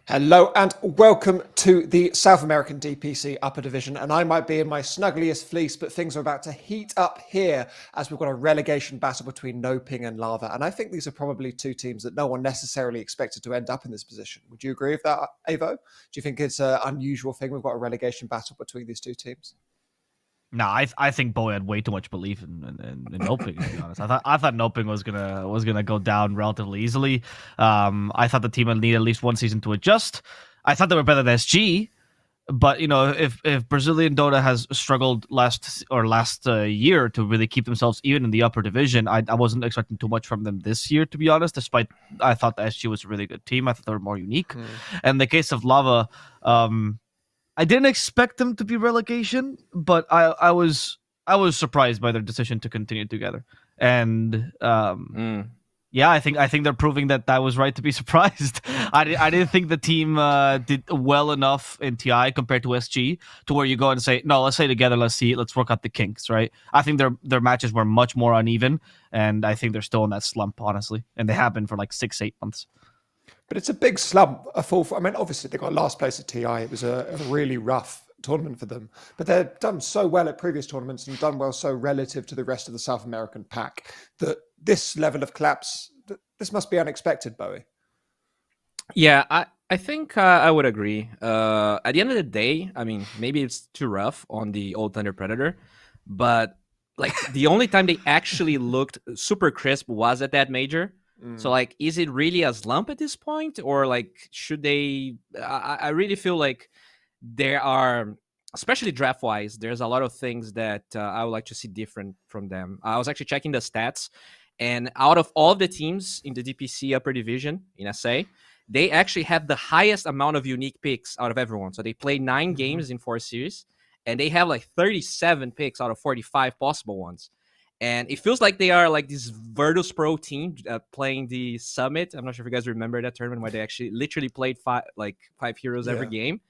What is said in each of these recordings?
Hello and welcome to the South American DPC Upper Division. And I might be in my snuggliest fleece, but things are about to heat up here as we've got a relegation battle between NoPing and Lava. And I think these are probably two teams that no one necessarily expected to end up in this position. Would you agree with that, Avo? Do you think it's an unusual thing we've got a relegation battle between these two teams? No, I think Bowie had way too much belief in NoPing, to be honest. I thought NoPing was gonna go down relatively easily. I thought the team would need at least one season to adjust. I thought they were better than SG, but if Brazilian Dota has struggled last year to really keep themselves even in the upper division, I wasn't expecting too much from them this year, to be honest. Despite I thought the SG was a really good team, I thought they were more unique. And in the case of Lava, I didn't expect them to be relegation, but I was surprised by their decision to continue together. And yeah, I think they're proving that was right to be surprised. I didn't think the team did well enough in TI compared to SG to where you go and say, no, let's stay together, let's work out the kinks, right? I think their matches were much more uneven, and I think they're still in that slump, honestly, and they have been for like 6-8 months. But it's a big slump, I mean, obviously they got last place at TI. It was a really rough tournament for them, but they've done so well at previous tournaments and done well so relative to the rest of the South American pack that this level of collapse, this must be unexpected, Bowie. Yeah, I think I would agree. At the end of the day, I mean, maybe it's too rough on the old Thunder Predator, but like the only time they actually looked super crisp was at that major. So, like, is it really a slump at this point? Or, like, should they... I really feel like there are, especially draft-wise, there's a lot of things that I would like to see different from them. I was actually checking the stats, and out of all the teams in the DPC upper division in SA, they actually have the highest amount of unique picks out of everyone. So they play 9 games in 4 series, and they have, like, 37 picks out of 45 possible ones. And it feels like they are like this Virtus Pro team playing the Summit. I'm not sure if you guys remember that tournament where they actually literally played 5 heroes every game.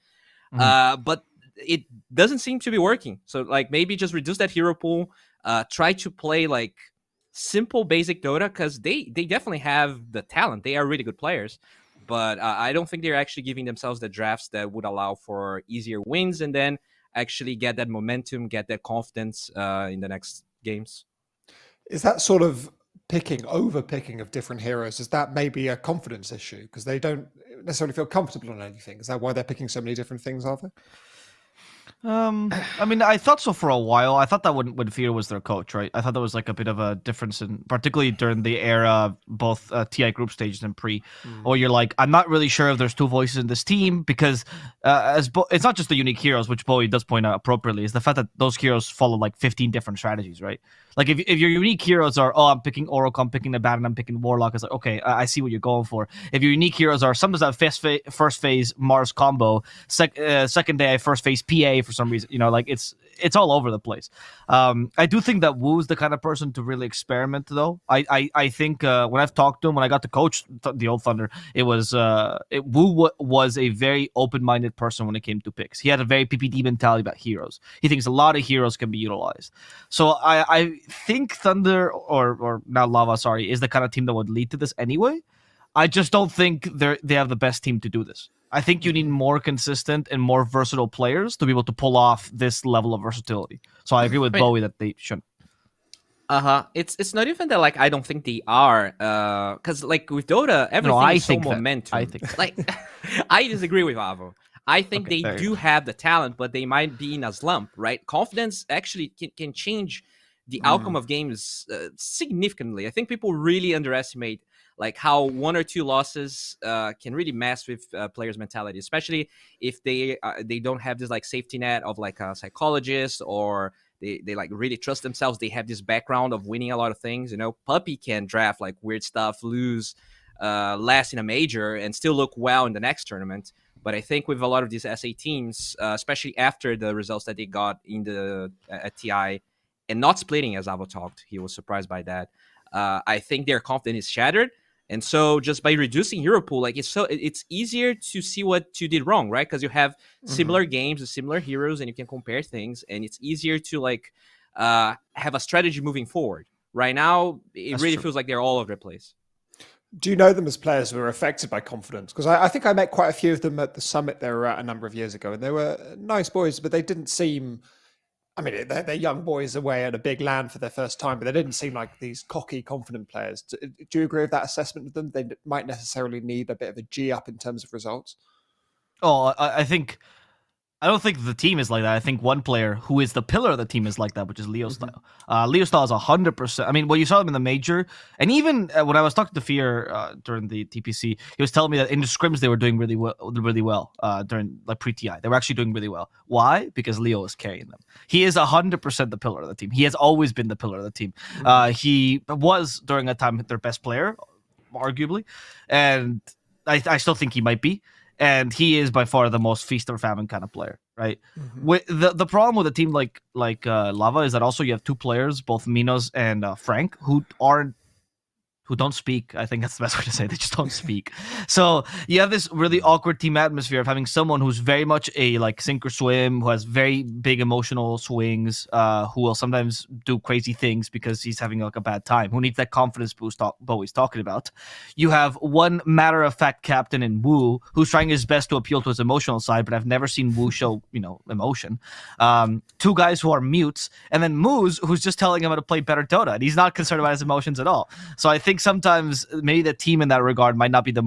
But it doesn't seem to be working. So like maybe just reduce that hero pool. Try to play like simple basic Dota because they definitely have the talent. They are really good players. But I don't think they're actually giving themselves the drafts that would allow for easier wins and then actually get that momentum, get that confidence in the next games. Is that sort of over-picking of different heroes, is that maybe a confidence issue? Because they don't necessarily feel comfortable on anything. Is that why they're picking so many different things, are they? I mean, I thought so for a while. I thought that when Fear was their coach, right? I thought there was like a bit of a difference in, particularly during the era of both TI group stages and pre, or you're like, I'm not really sure if there's 2 voices in this team because it's not just the unique heroes, which Bowie does point out appropriately, is the fact that those heroes follow like 15 different strategies, right? Like if your unique heroes are, I'm picking Oracle, I'm picking Abaddon, I'm picking Warlock, it's like, okay, I see what you're going for. If your unique heroes are, sometimes that first phase Mars combo, second day first phase PA for some reason, like it's all over the place. I do think that Woo's the kind of person to really experiment, though. I think when I've talked to him, when I got to coach the old Thunder, it was Wu was a very open-minded person when it came to picks. He had a very PPD mentality about heroes. He thinks a lot of heroes can be utilized. So I think Thunder or now Lava, sorry, is the kind of team that would lead to this anyway. I just don't think they have the best team to do this. I think you need more consistent and more versatile players to be able to pull off this level of versatility. So I agree with Bowie that they shouldn't. It's not even that like I don't think they are, because like with Dota everything is so momentum. I think like I disagree with Avo. I think they do have the talent, but they might be in a slump, right? Confidence actually can change the outcome of games significantly. I think people really underestimate like how 1 or 2 losses can really mess with players' mentality, especially if they don't have this like safety net of like a psychologist or they like really trust themselves. They have this background of winning a lot of things. Puppy can draft like weird stuff, lose last in a major, and still look well in the next tournament. But I think with a lot of these SA teams, especially after the results that they got in the at TI and not splitting, as Avo talked, he was surprised by that. I think their confidence is shattered. And so just by reducing hero pool, like it's easier to see what you did wrong, right? Because you have similar games with similar heroes and you can compare things, and it's easier to like have a strategy moving forward. Right now, it That's really true. Feels like they're all over the place. Do you know them as players who were affected by confidence? Because I think I met quite a few of them at the summit they were at a number of years ago, and they were nice boys, but they didn't seem. I mean, they're young boys away at a big land for their first time, but they didn't seem like these cocky, confident players. Do you agree with that assessment of them? They might necessarily need a bit of a G up in terms of results. Oh, I don't think the team is like that. I think one player who is the pillar of the team is like that, which is Leo Style. Leo Style is 100%. I mean, when you saw him in the major, and even when I was talking to Fear during the TPC, he was telling me that in the scrims they were doing really well during like pre-TI. They were actually doing really well. Why? Because Leo is carrying them. He is 100% the pillar of the team. He has always been the pillar of the team. He was during a time their best player, arguably, and I still think he might be. And he is by far the most feast or famine kind of player, right? With the problem with a team like Lava is that also you have two players, both Minos and Frank, who don't speak. I think that's the best way to say it. They just don't speak. So you have this really awkward team atmosphere of having someone who's very much a like sink or swim, who has very big emotional swings, who will sometimes do crazy things because he's having like a bad time, who needs that confidence boost Bowie's talking about. You have one matter-of-fact captain in Wu who's trying his best to appeal to his emotional side, but I've never seen Wu show, emotion. Two guys who are mutes, and then Moose who's just telling him how to play better Dota, and he's not concerned about his emotions at all. So I think sometimes maybe the team in that regard might not be the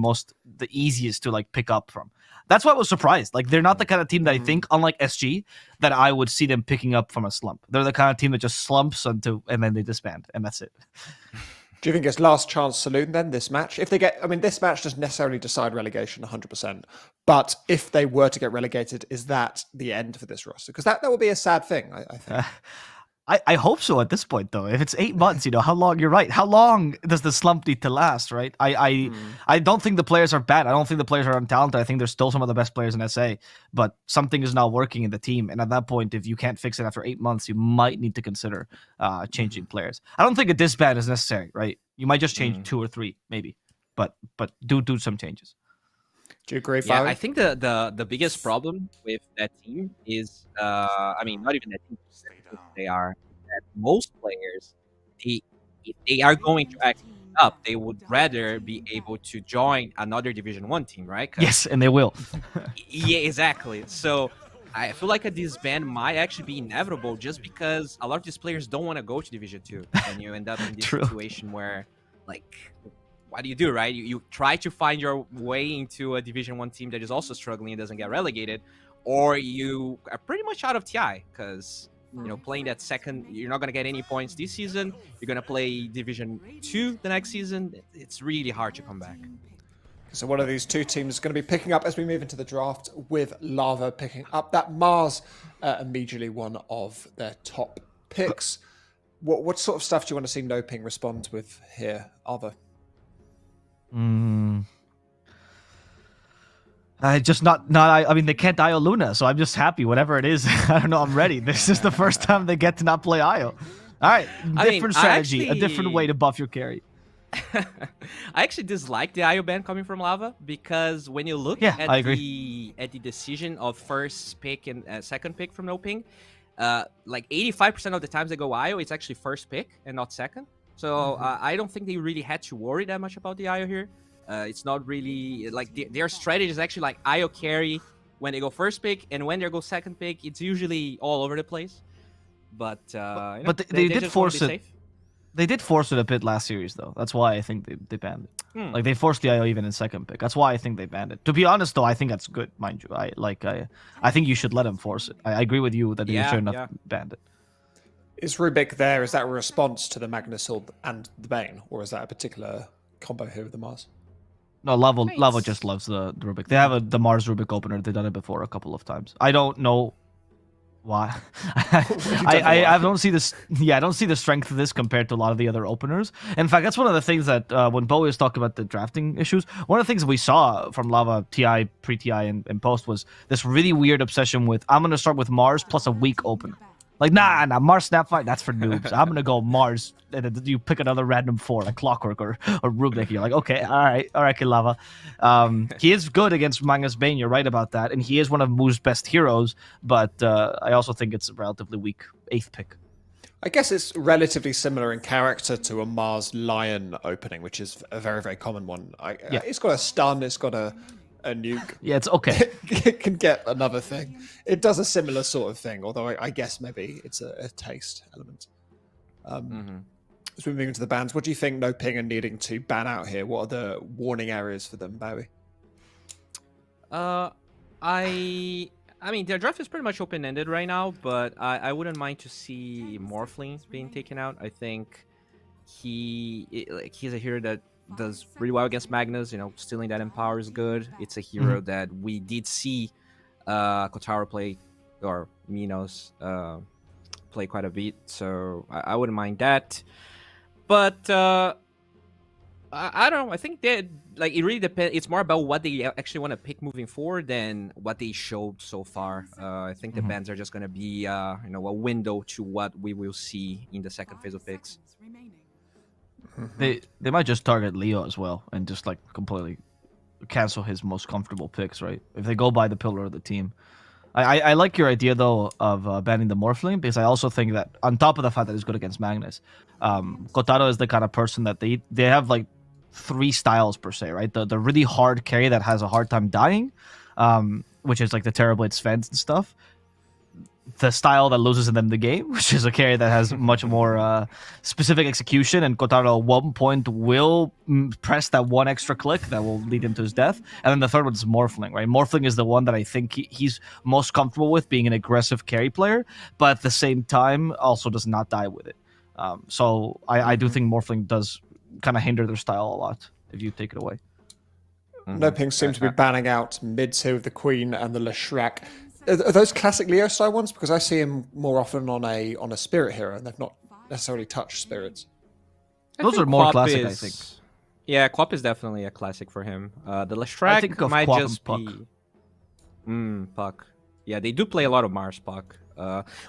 easiest to like pick up from. That's why I was surprised. Like they're not the kind of team that I think, unlike SG, that I would see them picking up from a slump. They're the kind of team that just slumps and then they disband, and that's it. Do you think it's last chance saloon then, this match? If they get, I mean, this match doesn't necessarily decide relegation 100%, but if they were to get relegated, is that the end for this roster? Because that would be a sad thing, I think. I hope so at this point, though. If it's 8 months, how long? You're right. How long does the slump need to last, right? I don't think the players are bad. I don't think the players are untalented. I think they're still some of the best players in SA, but something is not working in the team. And at that point, if you can't fix it after 8 months, you might need to consider changing players. I don't think a disband is necessary, right? You might just change 2 or 3, maybe, but do some changes. Do you agree, Yeah, Fabi? I think the biggest problem with that team is, I mean, not even that team, they are that most players, if they are going to act up, they would rather be able to join another Division 1 team, right? Yes, and they will. Yeah, exactly. So I feel like a disband might actually be inevitable just because a lot of these players don't want to go to Division 2, and you end up in this situation where, like, what do you do, right? You try to find your way into a Division 1 team that is also struggling and doesn't get relegated, or you are pretty much out of TI because, playing that second, you're not going to get any points this season. You're going to play Division 2 the next season. It's really hard to come back. So one of these two teams is going to be picking up as we move into the draft, with Lava picking up that Mars, immediately one of their top picks. What sort of stuff do you want to see NoPing respond with here, Arthur? I mean, they can't IO Luna, so I'm just happy. Whatever it is, I don't know. I'm ready. This is the first time they get to not play IO. All right, different strategy, a different way to buff your carry. I actually dislike the IO ban coming from Lava because when you look at the decision of first pick and second pick from NoPing, like 85% of the times they go IO, it's actually first pick and not second. So I don't think they really had to worry that much about the IO here. It's not really like their strategy is actually like IO carry when they go first pick, and when they go second pick, it's usually all over the place. But they did force it. Safe. They did force it a bit last series, though. That's why I think they banned it. Like they forced the IO even in second pick. That's why I think they banned it. To be honest, though, I think that's good, mind you. I think you should let them force it. I agree with you that they shouldn't have banned it. Is Rubik there? Is that a response to the Magnus and the Bane, or is that a particular combo here with the Mars? No, Lava just loves the Rubik. They have the Mars Rubik opener. They've done it before a couple of times. I don't know why. I don't see this. Yeah, I don't see the strength of this compared to a lot of the other openers. In fact, that's one of the things that when Bowie was talking about the drafting issues, one of the things we saw from Lava TI, pre-TI, and post was this really weird obsession with, I'm going to start with Mars plus a weak opener. Like, nah, Mars Snapfight, that's for noobs. I'm going to go Mars, and then you pick another random 4, like Clockwork or Rubik. You're like, okay, all right, Lava. He is good against Magnus Bane, you're right about that, and he is one of Moo's best heroes, but I also think it's a relatively weak 8th pick. I guess it's relatively similar in character to a Mars Lion opening, which is a very, very common one. It's got a stun, it's got a nuke. Yeah, it's okay. It can get another thing. It does a similar sort of thing, although I guess maybe it's a taste element. As we're moving to the bans, what do you think NoPing are needing to ban out here? What are the warning areas for them, Bowie? I mean, their draft is pretty much open-ended right now, but I wouldn't mind to see Morphling being taken out. I think he's a hero that does really well against Magnus. You know, stealing that Empower is good. It's a hero that we did see Kotaro play, or Minos play quite a bit, so I wouldn't mind that. But I don't know. I think that it really depends. It's more about what they actually want to pick moving forward than what they showed so far. I think the bans are just going to be a window to what we will see in the second phase of picks. They might just target Leo as well and just like completely cancel his most comfortable picks, right? If they go by the pillar of the team. I like your idea though of banning the Morphling, because I also think that on top of the fact that he's good against Magnus, Kotaro is the kind of person that they have like 3 styles per se, right? The really hard carry that has a hard time dying, which is like the Terrorblade Sven and stuff. The style that loses them the game, which is a carry that has much more specific execution, and Kotaro at one point will press that one extra click that will lead him to his death. And then the third one is Morphling, right? Morphling is the one that I think he's most comfortable with, being an aggressive carry player, but at the same time also does not die with it. So I do think Morphling does kind of hinder their style a lot if you take it away. NoPing seem to be banning out mids here with the Queen and the Leshrac. Are those classic Leo style ones? Because I see him more often on a spirit hero, and they've not necessarily touched spirits. Those are more classic, I think. Yeah, Quap is definitely a classic for him. The Leshrac might Quap just Puck. be... Puck. Yeah, they do play a lot of Mars Puck.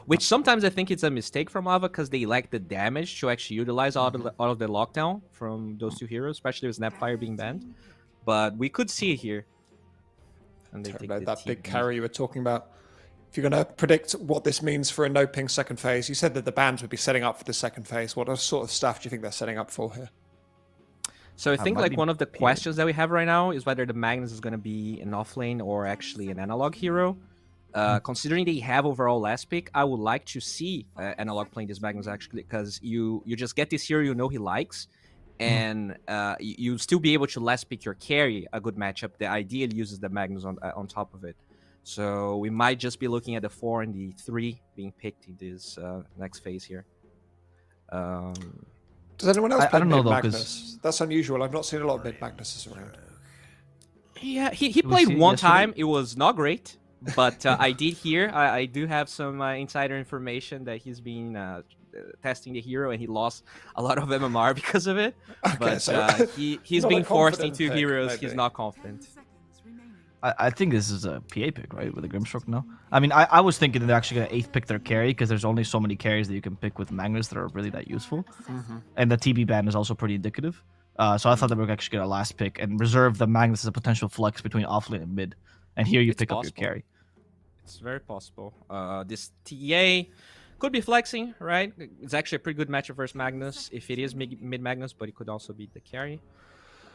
Which sometimes I think it's a mistake from Ava, because they lack the damage to actually utilize all of the lockdown from those 2 heroes, especially with Snapfire being banned. But we could see it here. And they take that big carry you were talking about. If you're going to predict what this means for a NoPing second phase, you said that the bans would be setting up for the second phase. What sort of stuff do you think they're setting up for here? So I think like one of the questions that we have right now is whether the Magnus is going to be an offlane or actually an analog hero. Considering they have overall last pick, I would like to see analog playing this Magnus actually, because you just get this hero you know he likes, and you still be able to last pick your carry a good matchup that ideally uses the Magnus on top of it. So we might just be looking at the 4 and the 3 being picked in this next phase here. Does anyone else play I don't know, mid though, Magnus? That's unusual. I've not seen a lot of mid Magnuses around. Yeah, he played one time. It was not great, but I did hear. I do have some insider information that he's been testing the hero, and he lost a lot of MMR because of it. Okay, but so he's not being a forced confident into pick, heroes maybe. he's not confident. I think this is a PA pick, right, with a Grimstroke now. I mean, I was thinking that they're actually going to 8th pick their carry, because there's only so many carries that you can pick with Magnus that are really that useful. And the TB ban is also pretty indicative. So I thought that we were actually going to last pick and reserve the Magnus as a potential flex between offlane and mid. And here you pick up your carry. It's very possible. This TA could be flexing, right? It's actually a pretty good matchup versus Magnus if it is mid Magnus, but it could also beat the carry.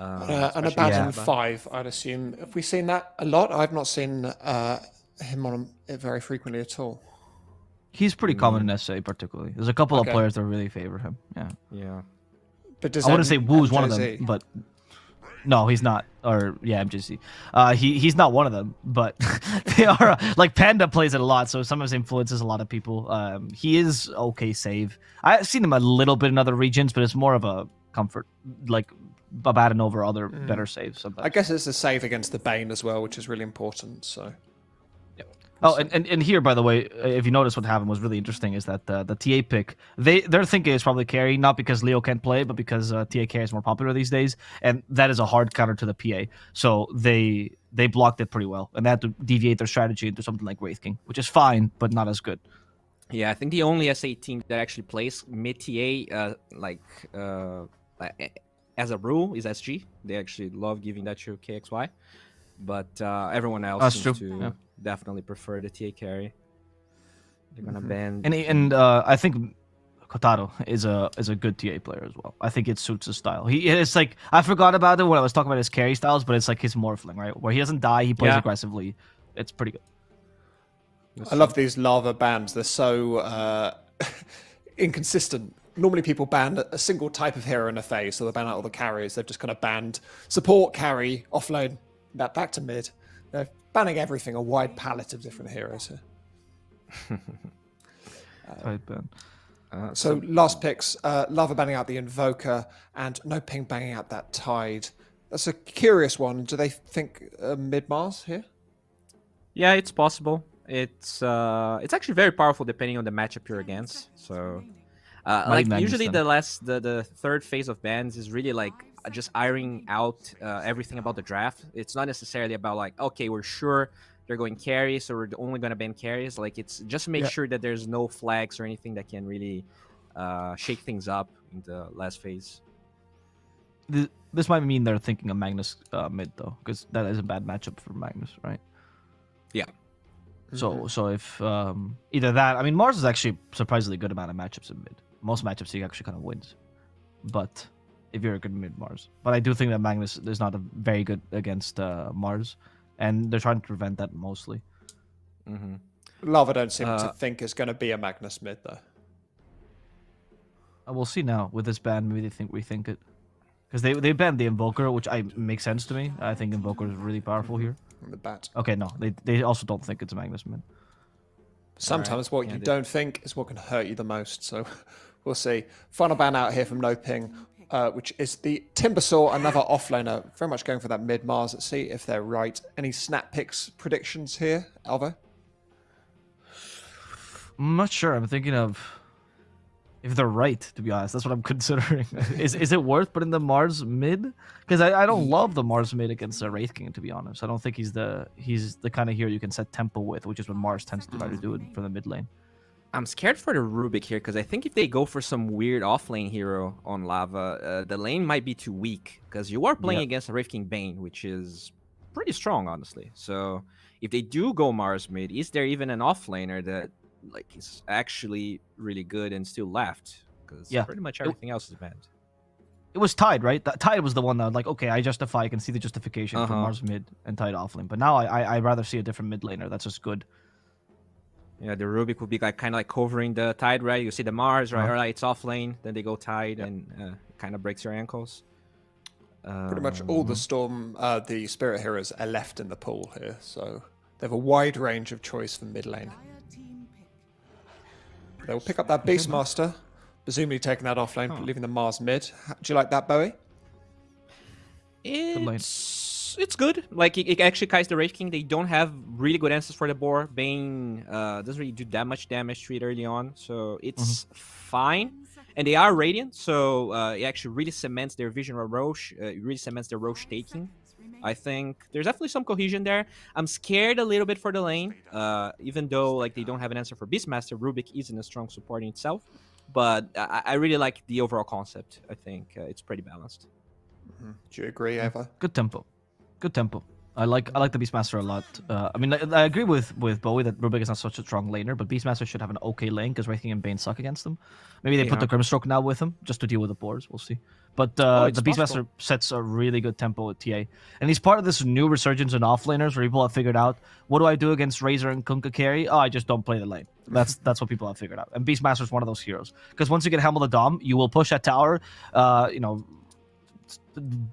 And a Baton 5, I'd assume. Have we seen that a lot? I've not seen him on it very frequently at all. He's pretty common in SA, particularly. There's a couple of players that really favor him. Yeah. Yeah. But does I wouldn't say Wu's one of MJZ? them, but no, he's not. Or yeah, MJC. He's not one of them, but they are like Panda plays it a lot, so sometimes influences a lot of people. He is okay save. I've seen him a little bit in other regions, but it's more of a comfort, like Babadan over other better saves sometimes. I guess it's a save against the Bane as well, which is really important. So. Oh, and here, by the way, if you notice what happened was really interesting, is that the TA pick, they're thinking it's probably carry, not because Leo can't play, but because TA carry is more popular these days, and that is a hard counter to the PA. So they blocked it pretty well, and they had to deviate their strategy into something like Wraith King, which is fine, but not as good. Yeah, I think the only SA team that actually plays mid TA, as a rule, is SG. They actually love giving that to KXY, but everyone else seems to definitely prefer the TA carry. They're gonna ban. And I think Kotaro is a good TA player as well. I think it suits his style. It's like I forgot about it when I was talking about his carry styles, but it's like his morphling, right? Where he doesn't die, he plays aggressively. It's pretty good. I love these lava bans. They're so inconsistent. Normally people ban a single type of hero in a phase, so they ban out all the carries. They've just kind of banned support, carry, offlane, back to mid. They're banning everything, a wide palette of different heroes here. Tight ban. So last picks, Lava banning out the Invoker and NoPing banging out that Tide. That's a curious one. Do they think mid-Mars here? Yeah, it's possible. It's actually very powerful depending on the matchup you're against. So, like usually the third phase of bans is really like just ironing out everything about the draft. It's not necessarily about like, okay, we're sure they're going carry, so we're only going to ban carries. Like, it's just to make sure that there's no flags or anything that can really shake things up in the last phase. This might mean they're thinking of Magnus mid, though, because that is a bad matchup for Magnus, right? Yeah. So if either that, I mean, Mars is actually surprisingly good amount of matchups in mid. Most matchups he actually kind of wins. But if you're a good mid Mars. But I do think that Magnus is not a very good against Mars. And they're trying to prevent that mostly. Lava don't seem to think it's going to be a Magnus mid, though. We'll see now. With this ban, maybe they rethink it. Because they banned the Invoker, which makes sense to me. I think Invoker is really powerful here. The bat. Okay, no. They also don't think it's a Magnus mid. Sometimes what you don't think is what can hurt you the most. So we'll see. Final ban out here from NoPing. Which is the Timbersaw, another offlaner, very much going for that mid-Mars. Let's see if they're right. Any snap picks predictions here, Alvo? I'm not sure. I'm thinking of if they're right, to be honest. That's what I'm considering. Is it worth putting the Mars mid? Because I don't love the Mars mid against the Wraith King, to be honest. I don't think he's the kind of hero you can set tempo with, which is what Mars tends to try to do from the mid lane. I'm scared for the Rubik here because I think if they go for some weird offlane hero on Lava, the lane might be too weak because you are playing against a Wraith King Bane, which is pretty strong, honestly. So if they do go Mars mid, is there even an offlaner that like is actually really good and still left? Because pretty much everything else is banned. It was Tide, right? Tide was the one that like, okay, I can see the justification for Mars mid and Tide offlane. But now I'd rather see a different mid laner that's just good. Yeah, the Rubik would be like kind of like covering the Tide, right? You see the Mars, right? All right, it's off lane, then they go Tide, and it kind of breaks your ankles. Pretty much all the Storm, the Spirit heroes are left in the pool here, so they have a wide range of choice for mid lane. They will pick up that Beastmaster, presumably taking that off lane, leaving the Mars mid. Do you like that, Bowie? It's good. Like, it actually kites the Wraith King. They don't have really good answers for the board. Bane doesn't really do that much damage to it early on, so it's fine. And they are Radiant, so it actually really cements their vision of Roche. It really cements their Roche taking. I think there's definitely some cohesion there. I'm scared a little bit for the lane, even though like they don't have an answer for Beastmaster. Rubik isn't a strong support in itself, but I really like the overall concept. I think it's pretty balanced. Do you agree, Eva? Good tempo. Good tempo. I like the Beastmaster a lot. I mean, I agree with Bowie that Rubik is not such a strong laner, but Beastmaster should have an okay lane because Wraith King and Bane suck against them. Maybe they put the Grimstroke now with him just to deal with the boards. We'll see. But the Beastmaster sets a really good tempo with TA, and he's part of this new resurgence in offlaners where people have figured out what do I do against Razor and Kunkka carry? Oh, I just don't play the lane. That's what people have figured out, and Beastmaster is one of those heroes because once you get Helm of the Dom, you will push that tower.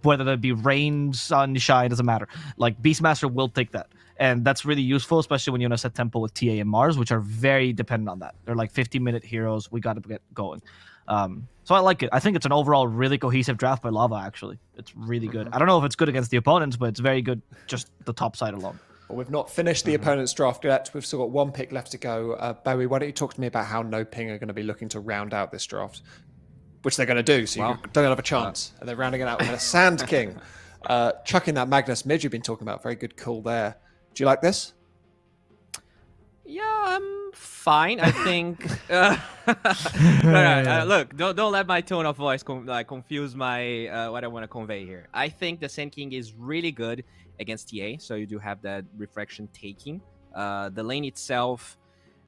Whether that be rain, sun, shine, doesn't matter. Like, Beastmaster will take that. And that's really useful, especially when you want to set tempo with TA and Mars, which are very dependent on that. They're like 50-minute heroes. We got to get going. So I like it. I think it's an overall really cohesive draft by Lava, actually. It's really good. I don't know if it's good against the opponents, but it's very good just the top side alone. Well, we've not finished the opponent's draft yet. We've still got one pick left to go. Bowie, why don't you talk to me about how NoPing are going to be looking to round out this draft? Which they're going to do, so you don't have a chance. And they're rounding it out with a Sand King. Chucking that Magnus mid you've been talking about. Very good call there. Do you like this? Yeah, I'm fine. I think. Look, don't let my tone of voice confuse my what I want to convey here. I think the Sand King is really good against TA, so you do have that refraction taking. The lane itself,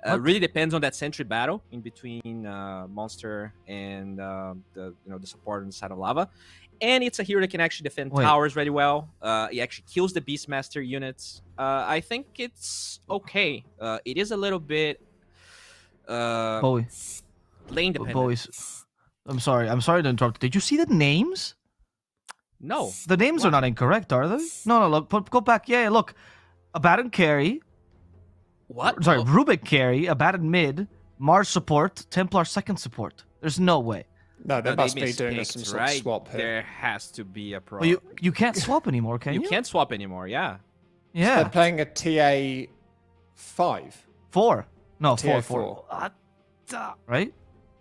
Really depends on that sentry battle in between Monster and the support on the side of Lava. And it's a hero that can actually defend towers really well. He actually kills the Beastmaster units. I think it's okay. It is a little bit Bowie. lane dependent. Bowie's. I'm sorry to interrupt. Did you see the names? No. The names are not incorrect, are they? No, look, go back. Yeah, look. Abaddon carry. What? Sorry, Rubik carry, Abaddon mid, Mars support, Templar second support. There's no way. No, they must be doing some sort of swap here. There has to be a problem. Well, you can't swap anymore, can you? You can't swap anymore, yeah. Yeah. So they're playing a TA 5. 4. No, TA 4. Right?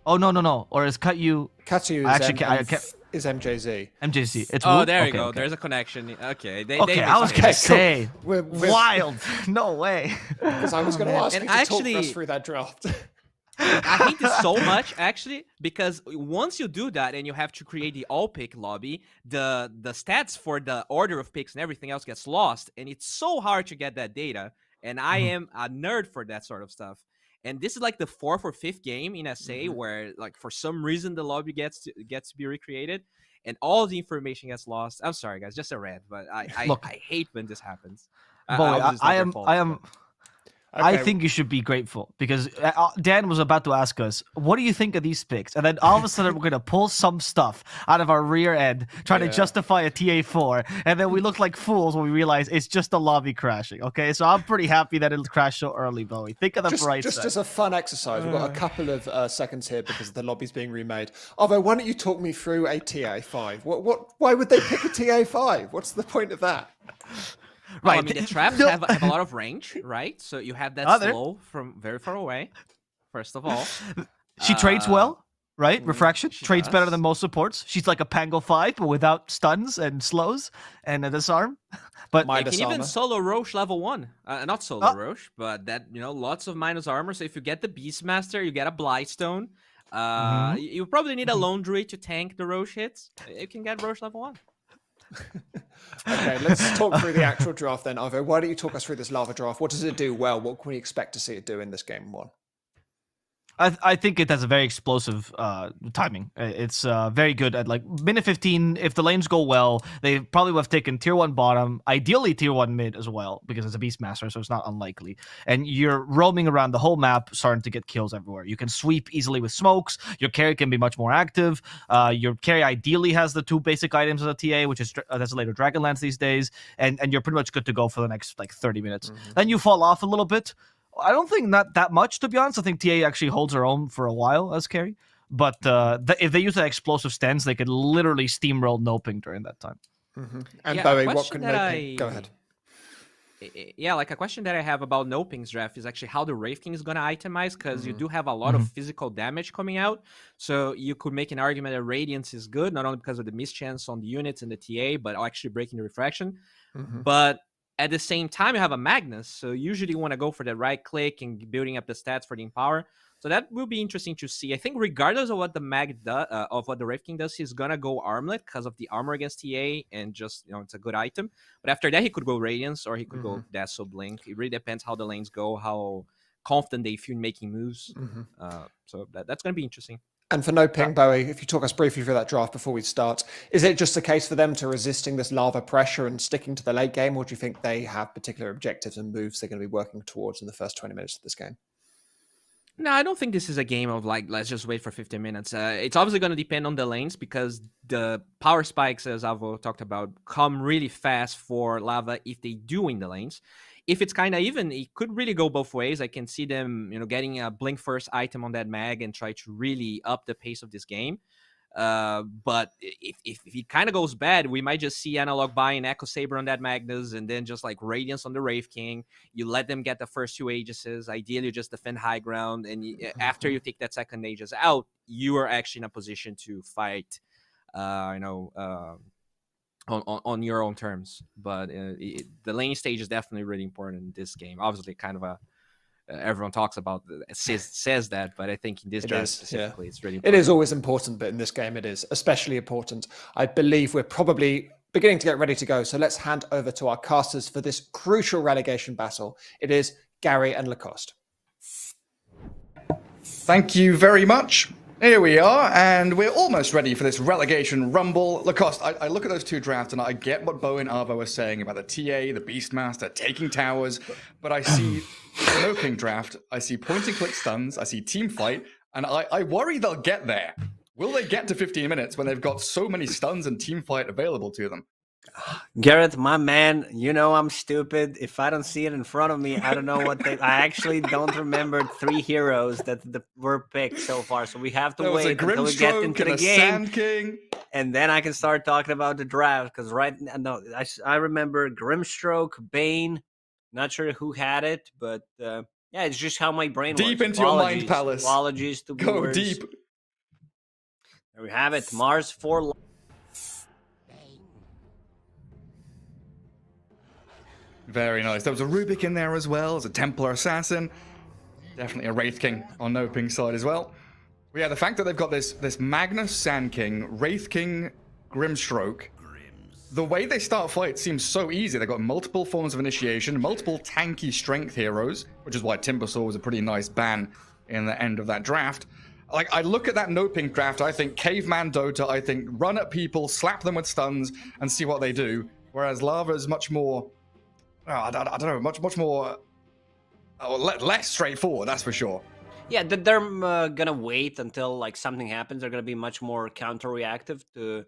Oh, no. Or is Katyu... Katyu is MJZ. MJZ. It's there you okay, go. Okay. There's a connection. Okay. I was going to say, We're wild. No way. Because I was going to ask you to actually, talk us through that draft. I hate this so much, actually, because once you do that and you have to create the all-pick lobby, the stats for the order of picks and everything else gets lost, and it's so hard to get that data, and I am a nerd for that sort of stuff. And this is like the 4th or 5th game in SA where, like, for some reason the lobby gets to be recreated, and all the information gets lost. I'm sorry, guys, just a rant, but I hate when this happens. I think you should be grateful because Dan was about to ask us, what do you think of these picks? And then all of a sudden we're going to pull some stuff out of our rear end, trying to justify a TA4. And then we look like fools when we realize it's just a lobby crashing. Okay, so I'm pretty happy that it crashed so early, Bowie. Think of the bright side. Just as a fun exercise, we've got a couple of seconds here because the lobby's being remade. Although, why don't you talk me through a TA5? Why would they pick a TA5? What's the point of that? Right. I mean, the traps have a lot of range, right? So you have that slow from very far away, first of all. She trades well, right? Refraction. Trades better than most supports. She's like a Pango 5, but without stuns and slows and a disarm. But you can even solo Roche level 1. Not solo Roche, but that, lots of minus armor. So if you get the Beastmaster, you get a Blightstone. You probably need a Lone Druid to tank the Roche hits. You can get Roche level 1. Okay, let's talk through the actual draft then, Ivo. Why don't you talk us through this lava draft? What does it do well? What can we expect to see it do in this game 1? I think it has a very explosive timing. It's very good at like minute 15. If the lanes go well, they probably would have taken tier 1 bottom, ideally tier 1 mid as well, because it's a Beastmaster, so it's not unlikely. And you're roaming around the whole map, starting to get kills everywhere. You can sweep easily with smokes. Your carry can be much more active. Your carry ideally has the 2 basic items of the TA, which is Desolator Dragonlance these days, and you're pretty much good to go for the next like 30 minutes. Then you fall off a little bit. I don't think not that much, to be honest. I think TA actually holds her own for a while as carry. But if they use that explosive stance, they could literally steamroll NoPing during that time. And Bowie, what can NoPing... Go ahead. Yeah, like a question that I have about NoPing's draft is actually how the Wraith King is going to itemize, because you do have a lot of physical damage coming out. So you could make an argument that Radiance is good, not only because of the mischance on the units and the TA, but actually breaking the refraction. But at the same time, you have a Magnus, so usually you want to go for the right click and building up the stats for the Empower. So that will be interesting to see. I think regardless of what the of what the Wraith King does, he's gonna go Armlet because of the armor against TA and just it's a good item. But after that, he could go Radiance or he could go Dazzle Blink. It really depends how the lanes go, how confident they feel in making moves. So that's gonna be interesting. And for NoPing, Bowie, if you talk us briefly through that draft before we start, is it just a case for them to resisting this lava pressure and sticking to the late game, or do you think they have particular objectives and moves they're going to be working towards in the first 20 minutes of this game? No, I don't think this is a game of like, let's just wait for 15 minutes. It's obviously going to depend on the lanes because the power spikes, as Avo talked about, come really fast for Lava if they do win the lanes. If it's kind of even, it could really go both ways. I can see them, getting a blink first item on that mag and try to really up the pace of this game. But if it kind of goes bad, we might just see Analog buying Echo Saber on that Magnus and then just like Radiance on the Wraith King. You let them get the first 2 Aegises. Ideally, you just defend high ground. And after you take that second Aegis out, you are actually in a position to fight, on your own terms. But the lane stage is definitely really important in this game. Obviously, kind of everyone talks about says that, but I think in this draft specifically, it's really important. It is always important, but in this game, it is especially important. I believe we're probably beginning to get ready to go. So let's hand over to our casters for this crucial relegation battle. It is Gary and Lacoste. Thank you very much. Here we are, and we're almost ready for this relegation rumble. Lacoste, I look at those two drafts, and I get what Bo and Arvo are saying about the TA, the Beastmaster, taking towers, but I see the NoPing draft, I see point-and-click stuns, I see team fight, and I worry they'll get there. Will they get to 15 minutes when they've got so many stuns and team fight available to them? Gareth, my man, you know I'm stupid. If I don't see it in front of me, I don't know what they. I actually don't remember 3 heroes that were picked so far. So we have to There was a wait until we get Grimstroke into and the a game, Sand King. and then I can start talking about the draft. Because right now, no, I remember Grimstroke, Bane. Not sure who had it, but yeah, it's just how my brain Deep works. into your mind palace. Apologies to Go viewers. deep. There we have it. Mars 4. Very nice. There was a Rubik in there as well as a Templar Assassin. Definitely a Wraith King on NoPing side as well. But yeah, the fact that they've got this Magnus Sand King, Wraith King, Grimstroke. The way they start fights seems so easy. They've got multiple forms of initiation, multiple tanky strength heroes, which is why Timbersaw was a pretty nice ban in the end of that draft. Like, I look at that NoPing draft, I think Caveman Dota, I think run at people, slap them with stuns, and see what they do. Whereas Lava is much more... I don't know, much more, less straightforward, that's for sure. Yeah, they're gonna wait until like something happens. They're gonna be much more counter-reactive to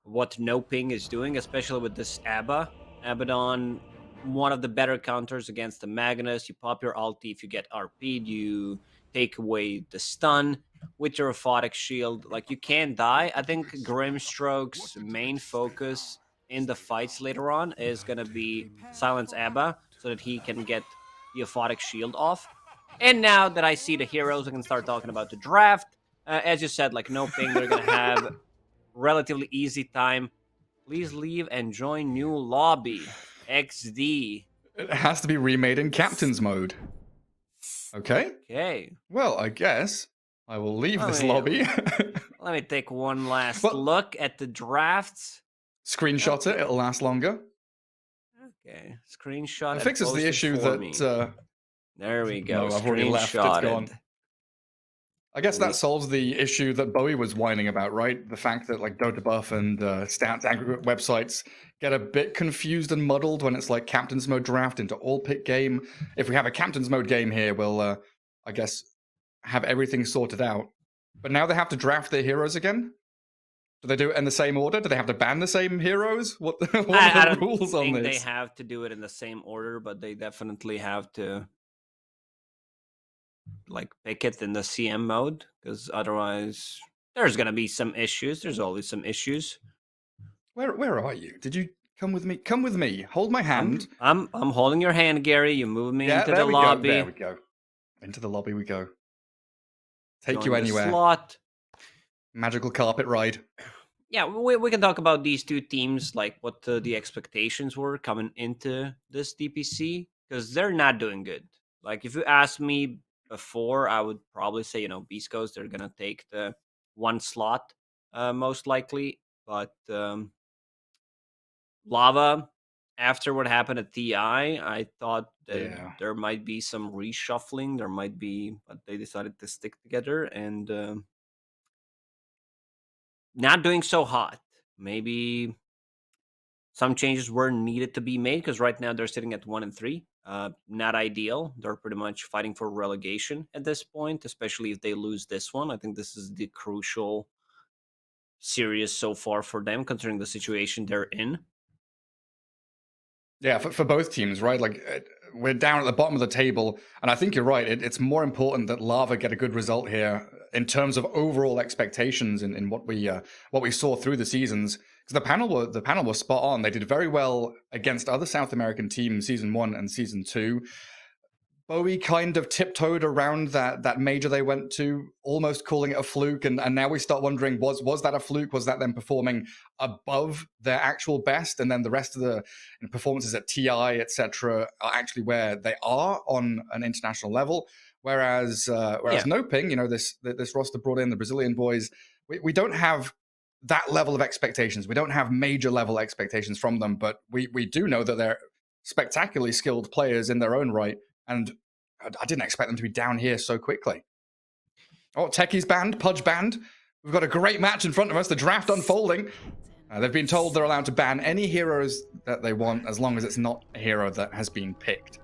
what NoPing is doing, especially with this Abaddon, one of the better counters against the Magnus. You pop your ulti if you get RP'd, you take away the stun with your Aphotic Shield. Like, you can't die. I think Grimstroke's main focus in the fights later on is going to be silence Abba so that he can get the Aphotic Shield off. And now that I see the heroes, I can start talking about the draft. As you said, like NoPing, they're going to have relatively easy time. Please leave and join new lobby. XD. It has to be remade in Captain's mode. Okay. Okay. Well, I guess I will leave this lobby. Let me take one last look at the drafts. Screenshot it, it'll last longer. Okay, screenshot. It fixes the issue that... there we go. No, I've already left, it's gone. I guess that solves the issue that Bowie was whining about, right? The fact that like Dota Buff and stats aggregate websites get a bit confused and muddled when it's like Captain's Mode draft into all pick game. If we have a Captain's Mode game here, we'll, I guess, have everything sorted out. But now they have to draft their heroes again? Do they do it in the same order? Do they have to ban the same heroes? What are the rules on this? They have to do it in the same order, but they definitely have to like pick it in the CM mode, because otherwise there's gonna be some issues. There's always some issues. Where are you? Did you come with me? Come with me. Hold my hand. I'm holding your hand, Gary. You move me into the lobby. There we go. Into the lobby we go. Take you anywhere. Slot. Magical carpet ride. Yeah, we can talk about these two teams, like what the expectations were coming into this DPC, because they're not doing good. Like, if you asked me before, I would probably say, Beast Coast, they're going to take the 1 slot, most likely. But Lava, after what happened at TI, I thought that there might be some reshuffling. There might be, but they decided to stick together and... not doing so hot. Maybe some changes were needed to be made, because right now they're sitting at 1 and 3. Not ideal. They're pretty much fighting for relegation at this point, especially if they lose this one. I think this is the crucial series so far for them, considering the situation they're in. Yeah, for both teams, right? Like, we're down at the bottom of the table, and I think you're right. It's more important that Lava get a good result here in terms of overall expectations in what we saw through the seasons. Because the panel was spot on. They did very well against other South American teams, season 1 and season 2. Bowie kind of tiptoed around that major they went to, almost calling it a fluke, and now we start wondering, was that a fluke? Was that them performing above their actual best, and then the rest of the performances at TI, etc., are actually where they are on an international level? Whereas NoPing, this roster brought in the Brazilian boys, we don't have that level of expectations. We don't have major level expectations from them, but we do know that they're spectacularly skilled players in their own right. And I didn't expect them to be down here so quickly. Oh, Techie's banned, Pudge banned. We've got a great match in front of us, the draft unfolding. They've been told they're allowed to ban any heroes that they want as long as it's not a hero that has been picked.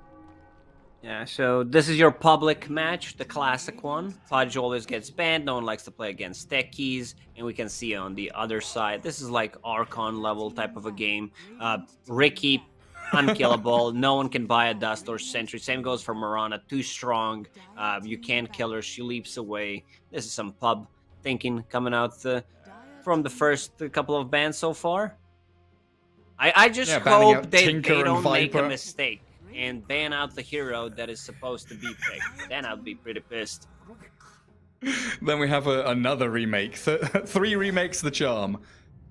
Yeah, so this is your public match, the classic one. Pudge always gets banned, no one likes to play against techies, and we can see on the other side, this is like Archon level type of a game. Ricky, unkillable, no one can buy a Dust or Sentry. Same goes for Mirana, too strong, you can't kill her, she leaps away. This is some pub thinking coming out from the first couple of bans so far. I just hope they don't make a mistake and ban out the hero that is supposed to be picked. Then I'd be pretty pissed. Then we have another remake. 3 remakes of the charm.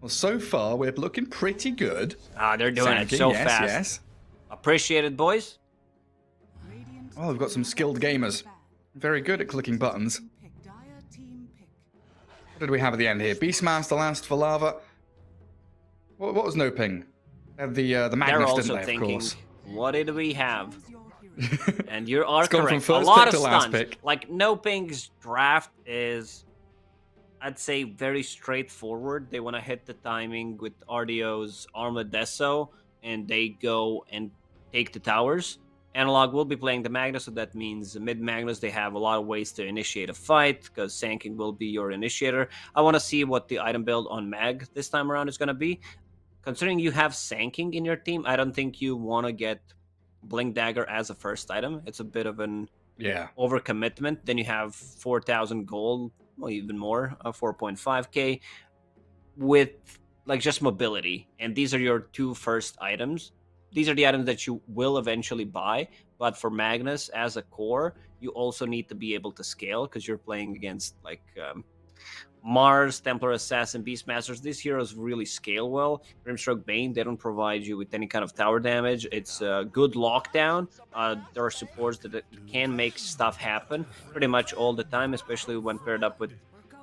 Well, so far, we're looking pretty good. They're doing it so fast. Yes. Appreciate it, boys. Oh, we've got some skilled gamers. Very good at clicking buttons. What did we have at the end here? Beastmaster last for Lava. What was NoPing? The Magnus, They're also didn't they, thinking, of course. what did we have? And you are gone correct. from A first lot pick of to last stuns. pick. Like NoPing's draft is, I'd say, very straightforward. They want to hit the timing with RDO's Armadesso, and they go and take the towers. Analog will be playing the Magnus, so that means mid-Magnus, they have a lot of ways to initiate a fight, because Sanking will be your initiator. I want to see what the item build on Mag this time around is going to be. Considering you have Sanking in your team, I don't think you want to get Blink Dagger as a first item. It's a bit of an overcommitment. Then you have 4,000 gold, well, even more, 4.5k, with like just mobility. And these are your 2 first items. These are the items that you will eventually buy. But for Magnus as a core, you also need to be able to scale, because you're playing against like Mars, Templar Assassin, Beastmasters. These heroes really scale well. Grimstroke Bane, they don't provide you with any kind of tower damage. It's a good lockdown. There are supports that can make stuff happen pretty much all the time, especially when paired up with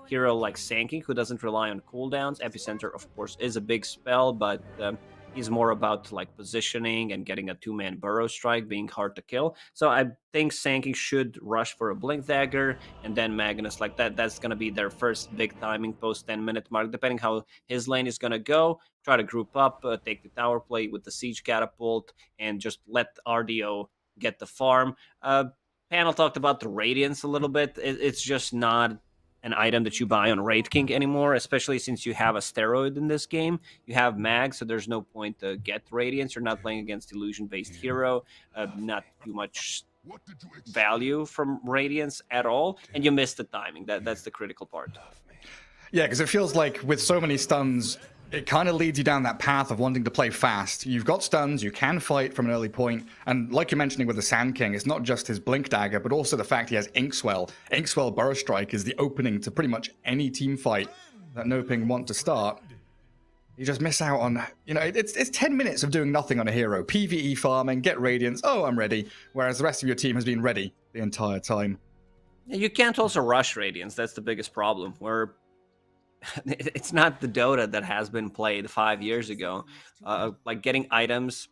hero like Sanking, who doesn't rely on cooldowns. Epicenter, of course, is a big spell, but he's more about like positioning and getting a 2-man burrow strike, being hard to kill. So I think Sanking should rush for a Blink Dagger, and then Magnus like that. That's going to be their first big timing post 10-minute mark, depending how his lane is going to go. Try to group up, take the tower play with the Siege Catapult, and just let RDO get the farm. Panel talked about the Radiance a little bit. It's just not an item that you buy on Raid King anymore, especially since you have a steroid in this game. You have Mag, so there's no point to get Radiance. You're not playing against illusion-based hero, not too much value from Radiance at all, and you miss the timing. That's the critical part. Yeah, because it feels like with so many stuns, it kind of leads you down that path of wanting to play fast. You've got stuns, you can fight from an early point, and like you're mentioning with the Sand King, it's not just his Blink Dagger, but also the fact he has Inkswell. Inkswell Burrow Strike is the opening to pretty much any team fight that NoPing want to start. You just miss out on, it's 10 minutes of doing nothing on a hero. PvE farming, get Radiance, oh, I'm ready. Whereas the rest of your team has been ready the entire time. You can't also rush Radiance, that's the biggest problem. It's not the Dota that has been played 5 years ago. Like getting items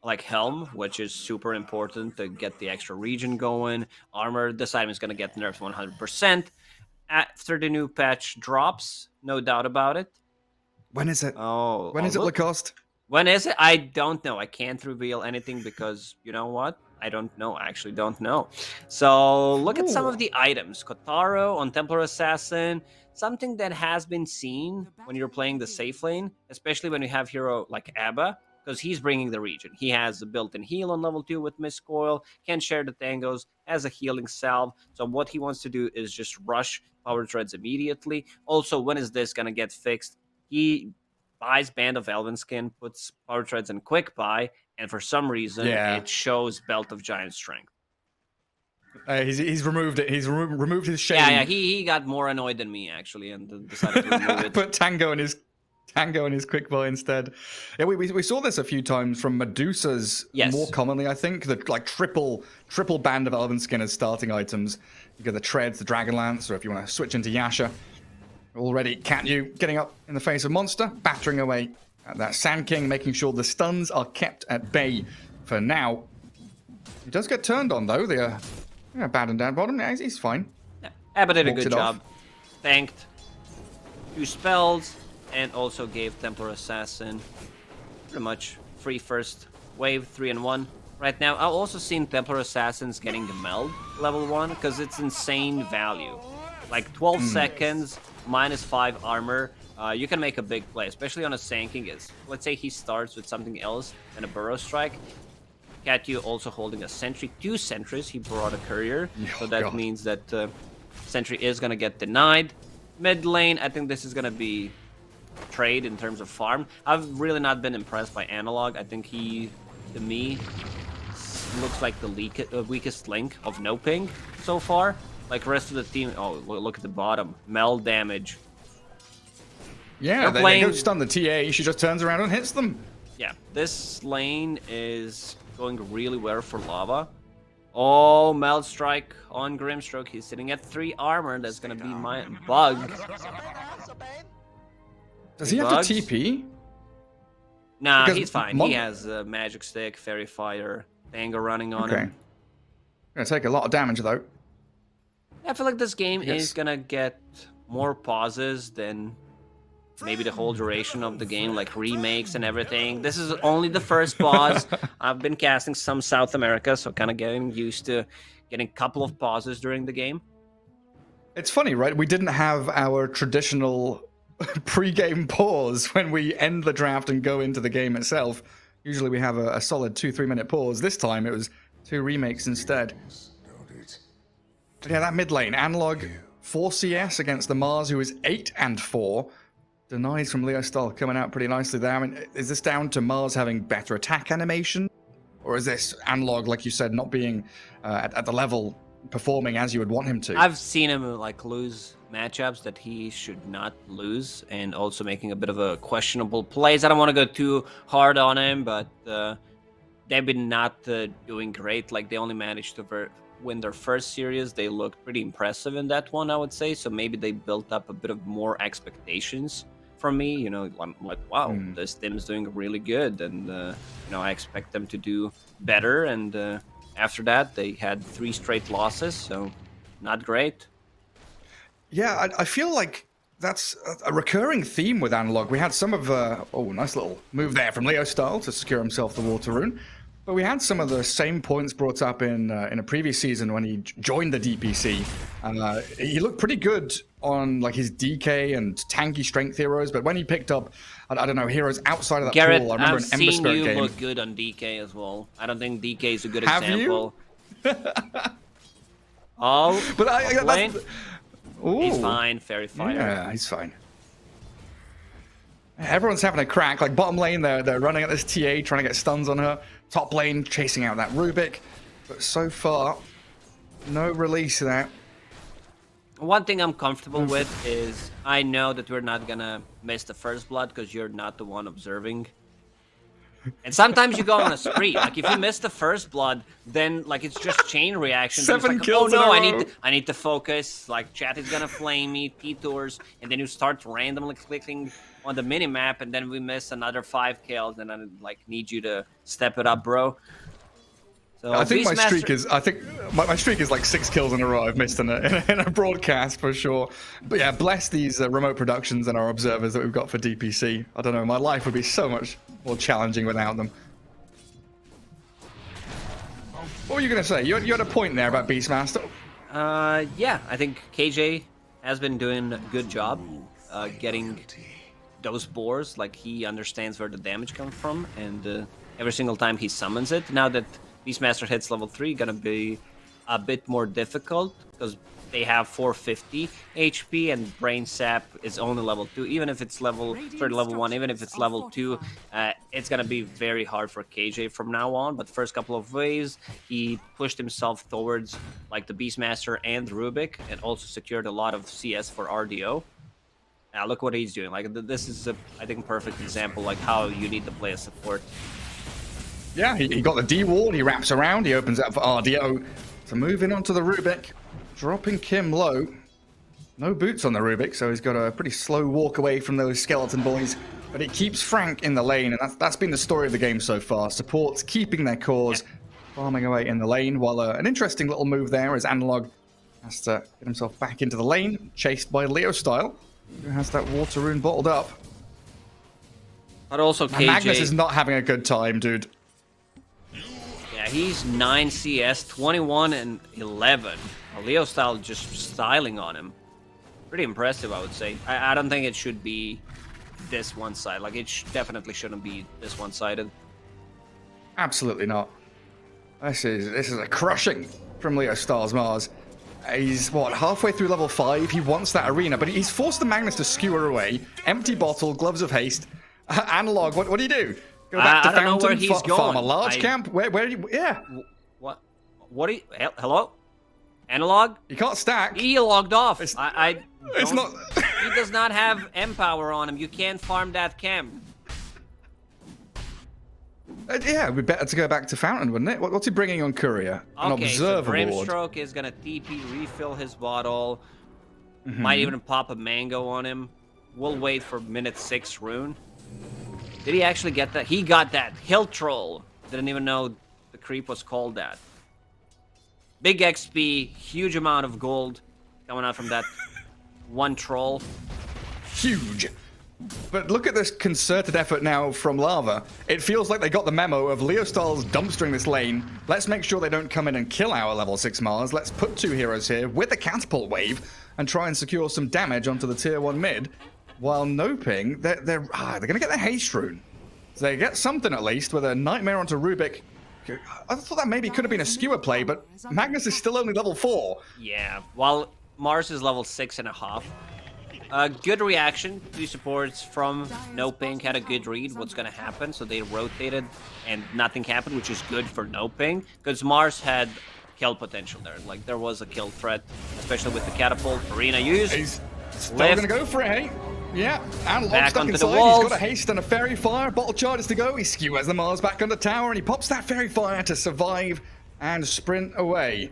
like Helm, which is super important to get the extra region going. Armor, this item is going to get nerfed 100%. After the new patch drops, no doubt about it. When is it? When is it, Lacoste? When is it? I don't know. I can't reveal anything because, you know what? I don't know. I actually don't know. So look at some of the items. Kotaro on Templar Assassin. Something that has been seen when you're playing the safe lane, especially when you have hero like Abba, because he's bringing the region. He has a built-in heal on level 2 with Mist Coil, can share the tangos, has a healing salve. So what he wants to do is just rush Power Treads immediately. Also, when is this going to get fixed? He buys Band of Elvenskin, puts Power Treads in Quick Buy, and for some reason, it shows Belt of Giant Strength. He's removed it. He's removed his shame. Yeah. He got more annoyed than me actually, and decided to remove it. Put Tango in his quick buy instead. Yeah, we saw this a few times from Medusa's. Yes. More commonly, I think, the like triple Band of Elvenskin as starting items. You get the Treads, the Dragonlance, or if you want to switch into Yasha. Already, Catyu getting up in the face of Monster, battering away at that Sand King, making sure the stuns are kept at bay for now. He does get turned on though. Bad and down bottom. Yeah, he's fine. Abba did a Walked good it off. job. Tanked 2 spells and also gave Templar Assassin pretty much free first wave, 3 and 1. Right now, I've also seen Templar Assassins getting the meld level 1 because it's insane value. Like 12 seconds, -5 armor. You can make a big play, especially on a Sanking. Let's say he starts with something else than a Burrow Strike. Katyu also holding a Sentry, 2 Sentries. He brought a Courier, so that means that Sentry is going to get denied. Mid lane, I think this is going to be trade in terms of farm. I've really not been impressed by Analog. I think he, to me, looks like the weakest link of NoPing so far. Like rest of the team, oh, look at the bottom. Meld damage. Yeah, they go stun the TA, she just turns around and hits them. Yeah, this lane is going really well for Lava. Oh, Meld Strike on Grimstroke. He's sitting at 3 armor. That's going to be my bug. Does he have to TP? Nah, Because he's fine. He has a Magic Stick, Fairy Fire, Tango running on him. Gonna take a lot of damage though. I feel like this game is going to get more pauses than maybe the whole duration of the game, like remakes and everything. This is only the first pause. I've been casting some South America, so kind of getting used to getting a couple of pauses during the game. It's funny, right? We didn't have our traditional pre-game pause when we end the draft and go into the game itself. Usually we have a solid 2-3 minute pause. This time it was 2 remakes instead. But yeah, that mid lane, Analog 4 CS against the Mars, who is 8 and 4. Denies from Lacoste coming out pretty nicely there. I mean, is this down to Mars having better attack animation? Or is this Analog, like you said, not being at the level performing as you would want him to? I've seen him like lose matchups that he should not lose, and also making a bit of a questionable plays. I don't want to go too hard on him, but they've been not doing great. Like they only managed to win their first series. They looked pretty impressive in that one, I would say. So maybe they built up a bit of more expectations from me. You know, I'm like, wow, this team's doing really good, and you know, I expect them to do better. And after that, they had 3 straight losses, so not great. Yeah, I feel like that's a recurring theme with Analog. We had some of nice little move there from Lacoste to secure himself the Water Rune. But we had some of the same points brought up in a previous season when he joined the DPC. He looked pretty good on like his DK and tanky strength heroes, but when he picked up, I don't know, heroes outside of that Gareth, pool, I remember I've an Ember seen Spirit you game. look good on DK as well. I don't think DK is a good Have example. You? Oh, But lane. Ooh. He's fine. Fairy Fire. Yeah, he's fine. Everyone's having a crack. Like bottom lane, they're running at this TA, trying to get stuns on her. Top lane, chasing out that Rubik. But so far, no release there. One thing I'm comfortable with is I know that we're not gonna miss the first blood because you're not the one observing. And sometimes you go on a spree. Like if you miss the first blood, then like it's just chain reactions. 7 like, kills oh no, in a row. I need to focus. Like chat is gonna flame me, T-tours, and then you start randomly clicking on the mini map, and then we miss another 5 kills, and I like need you to step it up, bro. So I think my Beastmaster- my streak is like 6 kills in a row I've missed in a broadcast for sure. But yeah, bless these remote productions and our observers that we've got for DPC. I don't know, my life would be so much more challenging without them. What were you going to say? You had a point there about Beastmaster. Yeah, I think KJ has been doing a good job getting those boars. Like he understands where the damage comes from, and every single time he summons it. Now that Beastmaster hits level 3, gonna be a bit more difficult because they have 450 HP and Brain Sap is only level 2. Even if it's level 1, even if it's level 2, it's gonna be very hard for KJ from now on. But first couple of waves, he pushed himself towards like the Beastmaster and Rubik, and also secured a lot of CS for RDO. Now look what he's doing. Like this is I think perfect example like how you need to play a support. Yeah, he got the D wall, he wraps around, he opens up for RDO. So moving on to the Rubik, dropping Kim low. No boots on the Rubik, so he's got a pretty slow walk away from those skeleton boys. But it keeps Frank in the lane, and that's been the story of the game so far. Supports keeping their cores, farming away in the lane, while an interesting little move there is Analog Has to get himself back into the lane, chased by Leo Style, who has that water rune bottled up. But also And KJ. Magnus is not having a good time, dude. Yeah, he's 9 CS, 21 and 11. Leo Style just styling on him. Pretty impressive, I would say. I don't think it should be this one side. Like, it definitely shouldn't be this one-sided. Absolutely not. This is a crushing from Leo Styles Mars. He's, what, halfway through level 5. He wants that arena, but he's forced the Magnus to skewer away. Empty bottle, gloves of haste. Analog, what do you do? Go back to I don't know Fountain, where he's farm a going. large camp? Where do you... Yeah. What are you... Hello? Analog? You can't stack. He logged off. It's don't- not... He does not have empower on him. You can't farm that camp. Yeah, it'd be better to go back to Fountain, wouldn't it? What's he bringing on Courier? An Okay, so observer ward. Brimstroke is gonna TP, refill his bottle. Mm-hmm. Might even pop a mango on him. We'll wait for minute 6 rune. Did he actually get that? He got that. Hill Troll. Didn't even know the creep was called that. Big XP, huge amount of gold coming out from that one troll. Huge. But look at this concerted effort now from Lava. It feels like they got the memo of Leo Styles dumpstering this lane. Let's make sure they don't come in and kill our level 6 Mars. Let's put 2 heroes here with a catapult wave and try and secure some damage onto the tier 1 mid. While NoPing, they're going to get the haste rune. So they get something at least with a nightmare onto Rubik. I thought that maybe could have been a skewer play, but Magnus is still only level 4. Yeah, while Mars is level 6.5. Good reaction. 2 supports from NoPing had a good read what's going to happen, so they rotated and nothing happened, which is good for NoPing, because Mars had kill potential there. Like, there was a kill threat, especially with the catapult. Arena used. He's still going to go for it, hey? Yeah, and Back stuck onto inside. the walls. He's got a haste and a fairy fire. Bottle charges to go. He skewers the Mars back under tower, and he pops that fairy fire to survive and sprint away.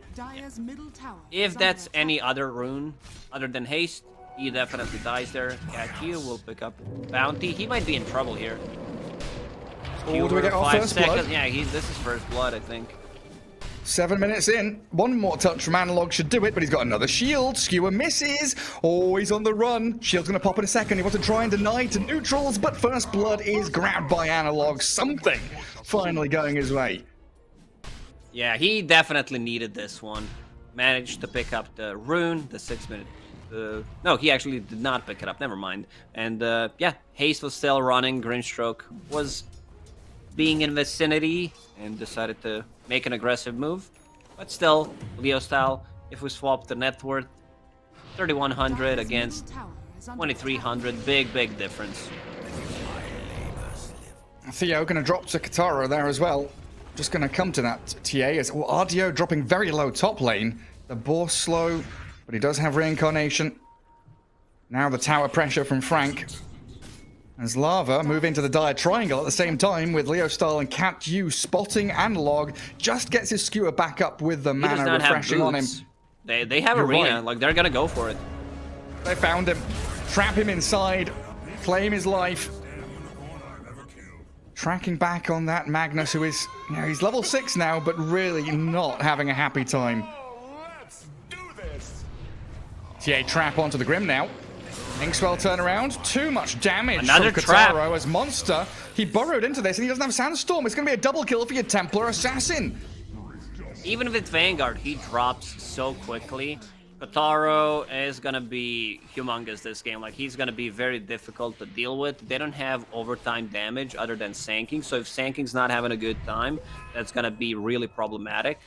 If that's any other rune other than haste, he definitely dies there. Q will pick up bounty. He might be in trouble here. Oh, do we get our 5 first seconds. blood? Yeah, this is first blood, I think. 7 minutes in. One more touch from Analog should do it, but he's got another shield. Skewer misses. Oh, he's on the run. Shield's going to pop in a second. He wants to try and deny to neutrals, but first blood is grabbed by Analog. Something finally going his way. Yeah, he definitely needed this one. Managed to pick up the rune, the 6 minute. No, he actually did not pick it up. Never mind. And yeah, haste was still running. Grimstroke was being in vicinity and decided to make an aggressive move. But still, Leo style, if we swap the net worth, 3,100 against 2,300. Big difference. Theo going to drop to Katara there as well. Just going to come to that TA as well. RDO dropping very low top lane. The boar slow, but he does have reincarnation. Now the tower pressure from Frank. As Lava move into the dire triangle at the same time with Leo Style and Cat U spotting Analog. Just gets his skewer back up with the He does mana not have refreshing on him. boots. They have You're arena, right. like they're gonna go for it. They found him. Trap him inside. Claim his life. Tracking back on that Magnus, who is, you know, he's level 6 now, but really not having a happy time. TA trap onto the Grim now. Inkswell turn around. Too much damage Another from trap. Kataro as Monster. He burrowed into this and he doesn't have Sandstorm. It's going to be a double kill for your Templar Assassin. Even with Vanguard, he drops so quickly. Kotaro is gonna be humongous this game. Like, he's gonna be very difficult to deal with. They don't have overtime damage other than Sanking, so if Sanking's not having a good time, that's gonna be really problematic.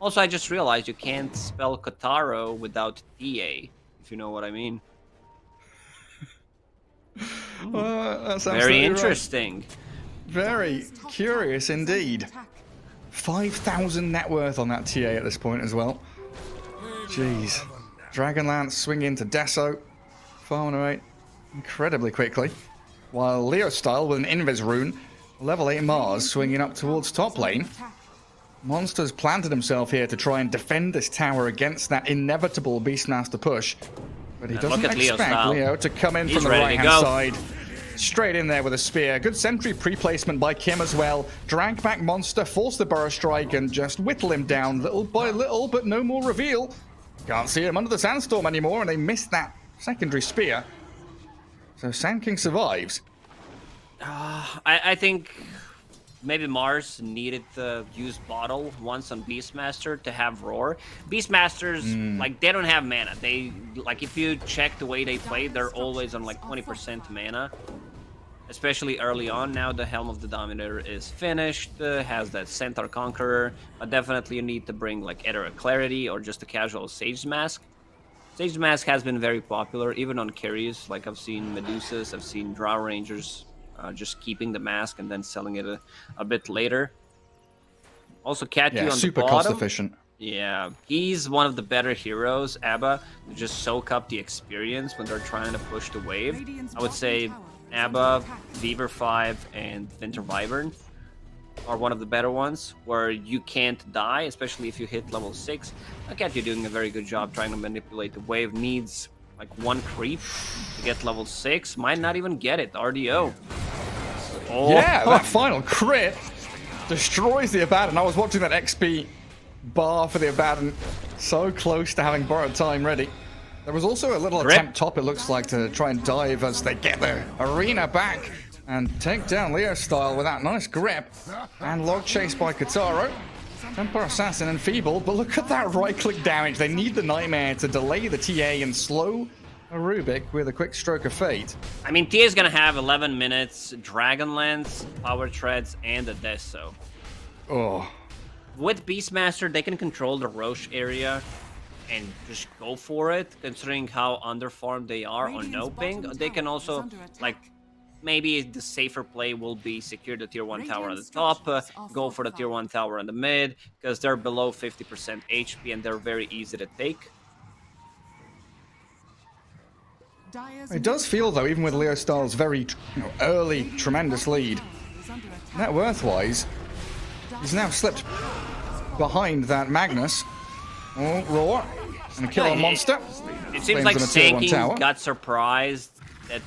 Also, I just realized you can't spell Kotaro without TA, if you know what I mean. That's Very absolutely right. interesting. Very curious indeed. 5,000 net worth on that TA at this point as well. Jeez. Dragonlance swing into Deso. Farming away incredibly quickly. While Leo Style with an Invis rune. Level 8 Mars swinging up towards top lane. Monster's planted himself here to try and defend this tower against that inevitable Beastmaster push. But he And doesn't look at Leo's expect style. Leo to come in He's from the ready to right-hand go. side. Straight in there with a spear. Good sentry pre-placement by Kim as well. Drag back Monster, force the Burrow Strike, and just whittle him down little by little, but no more reveal. Can't see him under the sandstorm anymore, and they missed that secondary spear. So Sand King survives. I think maybe Mars needed to use Bottle once on Beastmaster to have Roar. Beastmasters, like, they don't have mana. They, like, if you check the way they play, they're always on, like, 20% mana. Especially early on. Now the Helm of the Dominator is finished, has that Centaur Conqueror, but definitely you need to bring, like, either a Clarity or just a casual Sage Mask. Sage Mask has been very popular, even on carries. Like, I've seen Medusas, I've seen Drow Rangers just keeping the mask and then selling it a bit later. Also, Catyu on the super bottom. cost efficient. Yeah, he's one of the better heroes, Abba, to just soak up the experience when they're trying to push the wave. I would say Abba, Beaver 5, and Winter Wyvern are one of the better ones, where you can't die, especially if you hit level 6. Catyu doing a very good job trying to manipulate the wave. Needs like 1 creep to get level 6. Might not even get it. RDO. Oh. Yeah, that final crit destroys the Abaddon. I was watching that XP bar for the Abaddon, so close to having borrowed time ready. There was also a little attempt top, it looks like, to try and dive as they get their arena back and take down Leo style with that nice grip. And log chased by Kataro. Templar Assassin enfeebled, but look at that right-click damage. They need the Nightmare to delay the TA and slow a Rubik with a quick stroke of fate. I mean, TA is gonna have 11 minutes, Dragonlance, Power Treads, and a Deso. Oh. With Beastmaster, they can control the Roche area and just go for it, considering how underfarmed they are on NoPing. They can also, like, maybe the safer play will be secure the tier 1 tower at the top, go for the tier 1 tower in the mid, because they're below 50% HP and they're very easy to take. It does feel, though, even with Leo Styles' very early, tremendous lead, net worth-wise, he's now slipped behind that Magnus. Oh, Roar. And a kill on Monster. It seems like Sanking got surprised that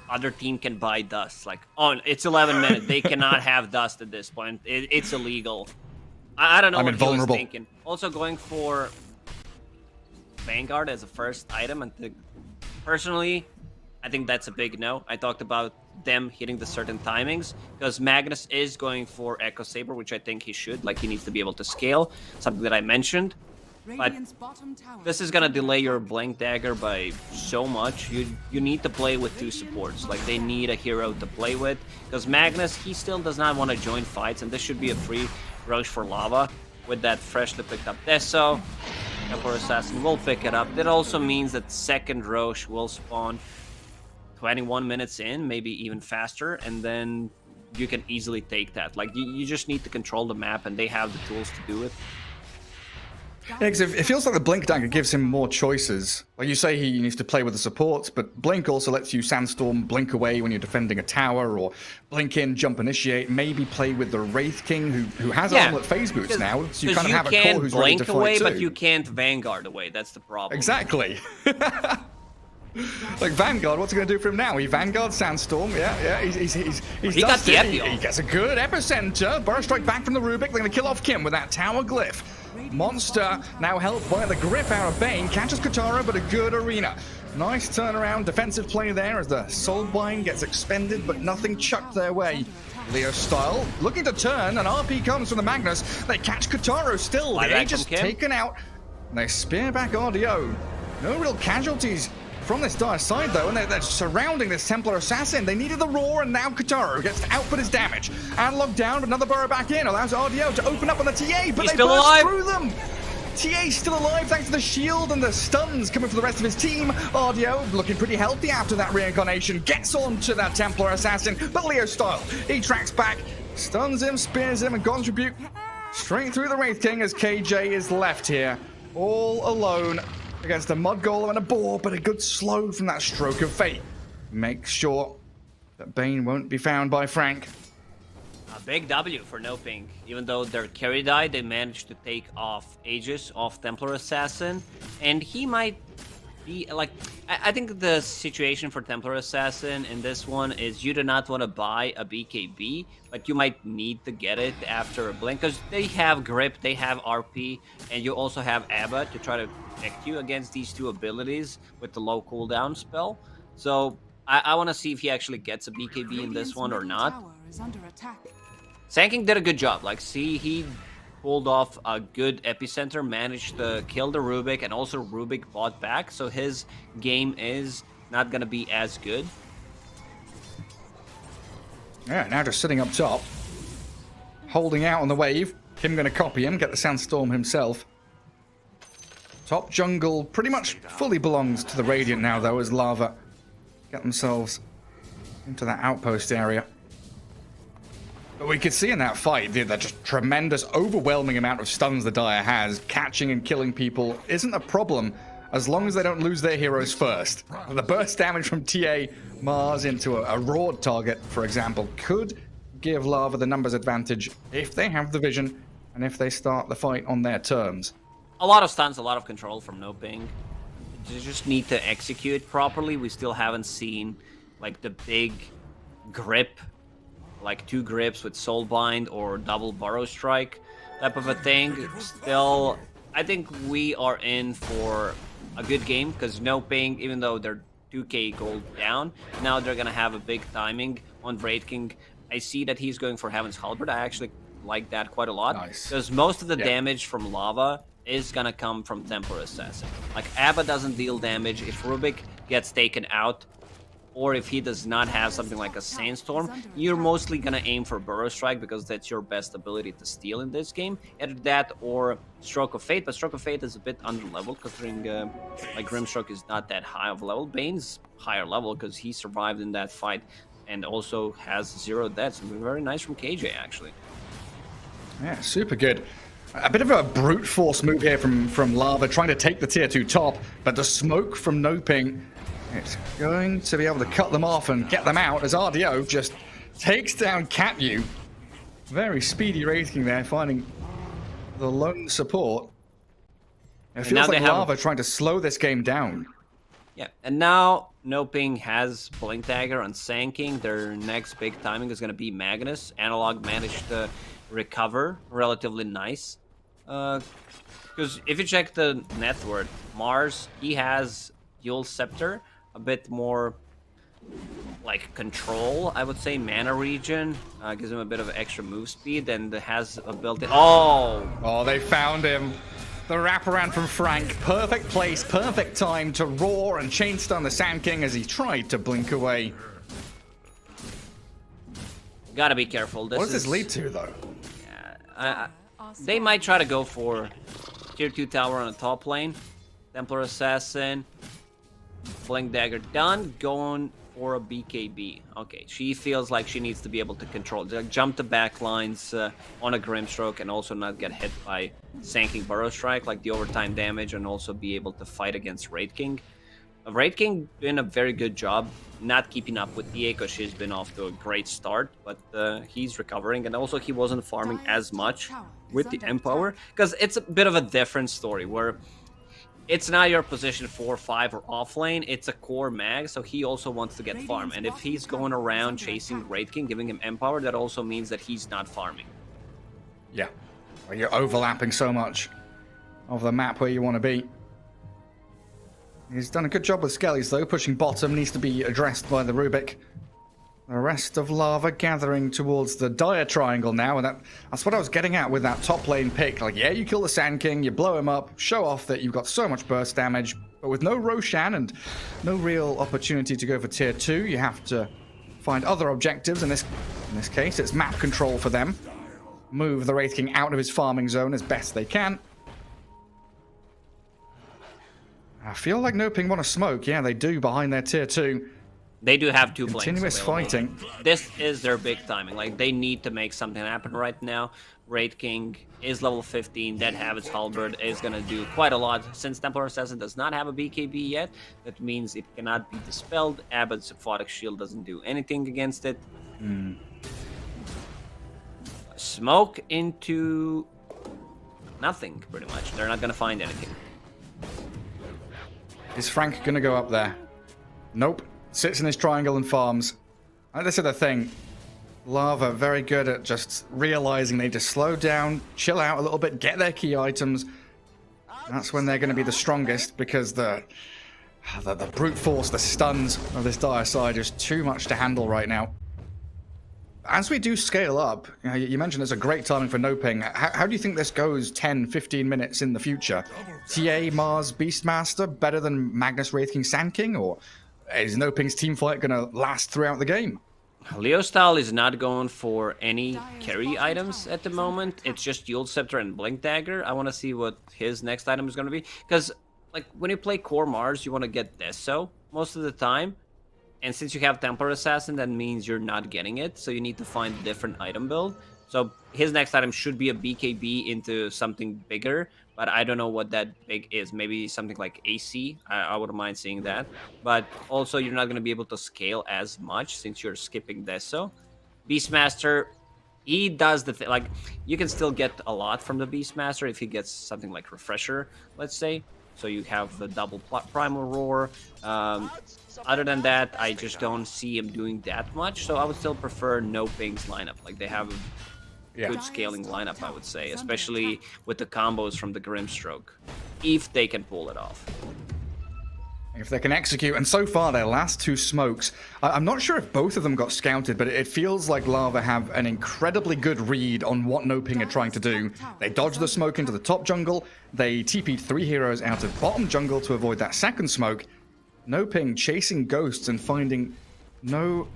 other team can buy dust. Like, oh, it's 11 minutes. They cannot have dust at this point. It's illegal. I don't know what he was thinking. Also going for Vanguard as a first item. And personally, I think that's a big no. I talked about them hitting the certain timings because Magnus is going for Echo Saber, which I think he should. Like, he needs to be able to scale, something that I mentioned. But this is gonna delay your Blink Dagger by so much. You need to play with 2 supports. Like, they need a hero to play with. Because Magnus, he still does not want to join fights, and this should be a free Roche for Lava with that freshly picked up Deso. Emperor Assassin will pick it up. That also means that second Roche will spawn 21 minutes in, maybe even faster, and then you can easily take that. Like, you just need to control the map, and they have the tools to do it. Yeah, because it feels like the Blink Dagger gives him more choices. Like you say, he needs to play with the supports, but Blink also lets you Sandstorm, blink away when you're defending a tower, or blink in, jump initiate, maybe play with the Wraith King, who has armlet phase boots now, so you kind of have a core who's ready to fight away, too. But you can't Vanguard away, that's the problem. Exactly. Like Vanguard, what's it going to do for him now? He Vanguard Sandstorm, yeah, he's he got the he gets a good epicenter. Burst strike back from the Rubik. They're going to kill off Kim with that tower glyph. Monster now helped by the grip out of Bane. Catches Katara, but a good arena. Nice turnaround, defensive play there as the Soulbind gets expended, but nothing chucked their way. Leo style looking to turn, and RP comes from the Magnus. They catch Kataro still. The Aegis taken out. And they spear back RDO. No real casualties from this dire side, though, and they're surrounding this Templar Assassin. They needed the Roar, and now Kataro gets to output his damage. Analog down, but another burrow back in. Allows RDO to open up on the TA, but they burst through them. TA's still alive thanks to the shield and the stuns coming from the rest of his team. RDO looking pretty healthy after that reincarnation. Gets onto that Templar Assassin, but Leo style, he tracks back, stuns him, spears him, and contribute straight through the Wraith King as KJ is left here, all alone against a Mud Golem and a Boar, but a good slow from that Stroke of Fate. Make sure that Bane won't be found by Frank. A big W for NoPing. Even though their carry died, they managed to take off Aegis, off Templar Assassin, and he might I think the situation for Templar Assassin in this one is you do not want to buy a BKB, but you might need to get it after a blink because they have grip, they have RP, and you also have Abba to try to protect you against these two abilities with the low cooldown spell. So I want to see if he actually gets a BKB in this one or not. Sanking did a good job. Like, see, he pulled off a good epicenter, managed to kill the Rubik, and also Rubik bought back, so his game is not going to be as good. Yeah, now just sitting up top, holding out on the wave. Him going to copy him, get the Sandstorm himself. Top jungle pretty much fully belongs to the Radiant now, though, as Lava get themselves into that outpost area. But we could see in that fight that just tremendous, overwhelming amount of stuns the Dire has. Catching and killing people isn't a problem as long as they don't lose their heroes first. The burst damage from TA Mars into a Raw target, for example, could give Lava the numbers advantage if they have the vision and if they start the fight on their terms. A lot of stuns, a lot of control from NoPing. You just need to execute properly. We still haven't seen like the big grip, like 2 grips with Soulbind or double Burrow Strike type of a thing. Still, I think we are in for a good game because NoPing, even though they're 2k gold down, now they're gonna have a big timing on Wraith King. I see that he's going for Heaven's Halberd. I actually like that quite a lot because most of the damage from Lava is gonna come from Templar Assassin. Like, Abba doesn't deal damage. If Rubik gets taken out, or if he does not have something like a Sandstorm, you're mostly gonna aim for Burrow Strike because that's your best ability to steal in this game. Either that or Stroke of Fate, but Stroke of Fate is a bit under-leveled considering like Grimstroke is not that high of a level. Bane's higher level because he survived in that fight and also has 0 deaths. Very nice from KJ, actually. Yeah, super good. A bit of a brute force move here from Lava, trying to take the tier 2 top, but the smoke from NoPing, it's going to be able to cut them off and get them out as RDO just takes down Catyu. Very speedy rating there, finding the lone support. It feels like Lava trying to slow this game down. Yeah, and now NoPing has Blink Dagger on Sanking. Their next big timing is going to be Magnus. Analog managed to recover relatively nice. Because if you check the net worth, Mars, he has Yule Scepter, a bit more like control, I would say, mana regen, gives him a bit of extra move speed, and has a built-in... Oh, they found him. The wraparound from Frank, perfect place, perfect time to roar and chain stun the Sand King as he tried to blink away. Gotta be careful. What does this lead to, though? They might try to go for tier 2 tower on the top lane. Templar Assassin, Blink Dagger done, going for a BKB. Okay, she feels like she needs to be able to control, jump the back lines on a Grimstroke and also not get hit by Sanking Burrow Strike, like the overtime damage, and also be able to fight against Wraith King. Wraith King doing a very good job not keeping up with EA because she's been off to a great start, but he's recovering, and also he wasn't farming as much with the Empower because it's a bit of a different story where it's not your position 4 or 5 or off lane, it's a core mag, so he also wants to get farm, and if he's going around chasing Wraith King, giving him Empower, that also means that he's not farming. Yeah, well, you're overlapping so much of the map where you want to be. He's done a good job with Skellies, though. Pushing bottom needs to be addressed by the Rubik. The rest of Lava gathering towards the Dire Triangle now, and that's what I was getting at with that top lane pick. Like, yeah, you kill the Sand King, you blow him up, show off that you've got so much burst damage, but with no Roshan and no real opportunity to go for tier 2, you have to find other objectives. In this case, it's map control for them. Move the Wraith King out of his farming zone as best they can. I feel like NoPing want to smoke. Yeah, they do behind their tier 2. They do have 2 blinks. Continuous fighting. This is their big timing. Like, they need to make something happen right now. Wraith King is level 15. Dead Habit's Halberd is going to do quite a lot. Since Templar Assassin does not have a BKB yet, that means it cannot be dispelled. Abbott's Aphotic Shield doesn't do anything against it. Smoke into nothing, pretty much. They're not going to find anything. Is Frank going to go up there? Nope. Sits in his triangle and farms. And this is the thing. Lava very good at just realizing they need to slow down, chill out a little bit, get their key items. That's when they're going to be the strongest, because the brute force, the stuns of this dire side is too much to handle right now. As we do scale up, you mentioned it's a great timing for NoPing. How do you think this goes 10, 15 minutes in the future? TA, Mars, Beastmaster better than Magnus, Wraith King, Sand King? Or is NoPing's teamfight going to last throughout the game? Leo Style is not going for any carry items at the moment. It's just Dual Scepter and Blink Dagger. I want to see what his next item is going to be. Because, like, when you play Core Mars, you want to get Deso most of the time. And since you have Templar Assassin, that means you're not getting it. So you need to find a different item build. So his next item should be a BKB into something bigger. But I don't know what that big is. Maybe something like AC. I wouldn't mind seeing that. But also, you're not going to be able to scale as much since you're skipping Deso. Beastmaster, he does the thing. Like, you can still get a lot from the Beastmaster if he gets something like Refresher, let's say. So you have the double Primal Roar. Other than that, I just don't see him doing that much. So I would still prefer NoPing's lineup. Like, they have a good scaling lineup, I would say, especially with the combos from the Grimstroke, if they can pull it off. If they can execute, and so far their last two smokes, I'm not sure if both of them got scouted, but it feels like Lava have an incredibly good read on what NoPing are trying to do. They dodged the smoke into the top jungle, they TP'd 3 heroes out of bottom jungle to avoid that second smoke. NoPing chasing ghosts and finding no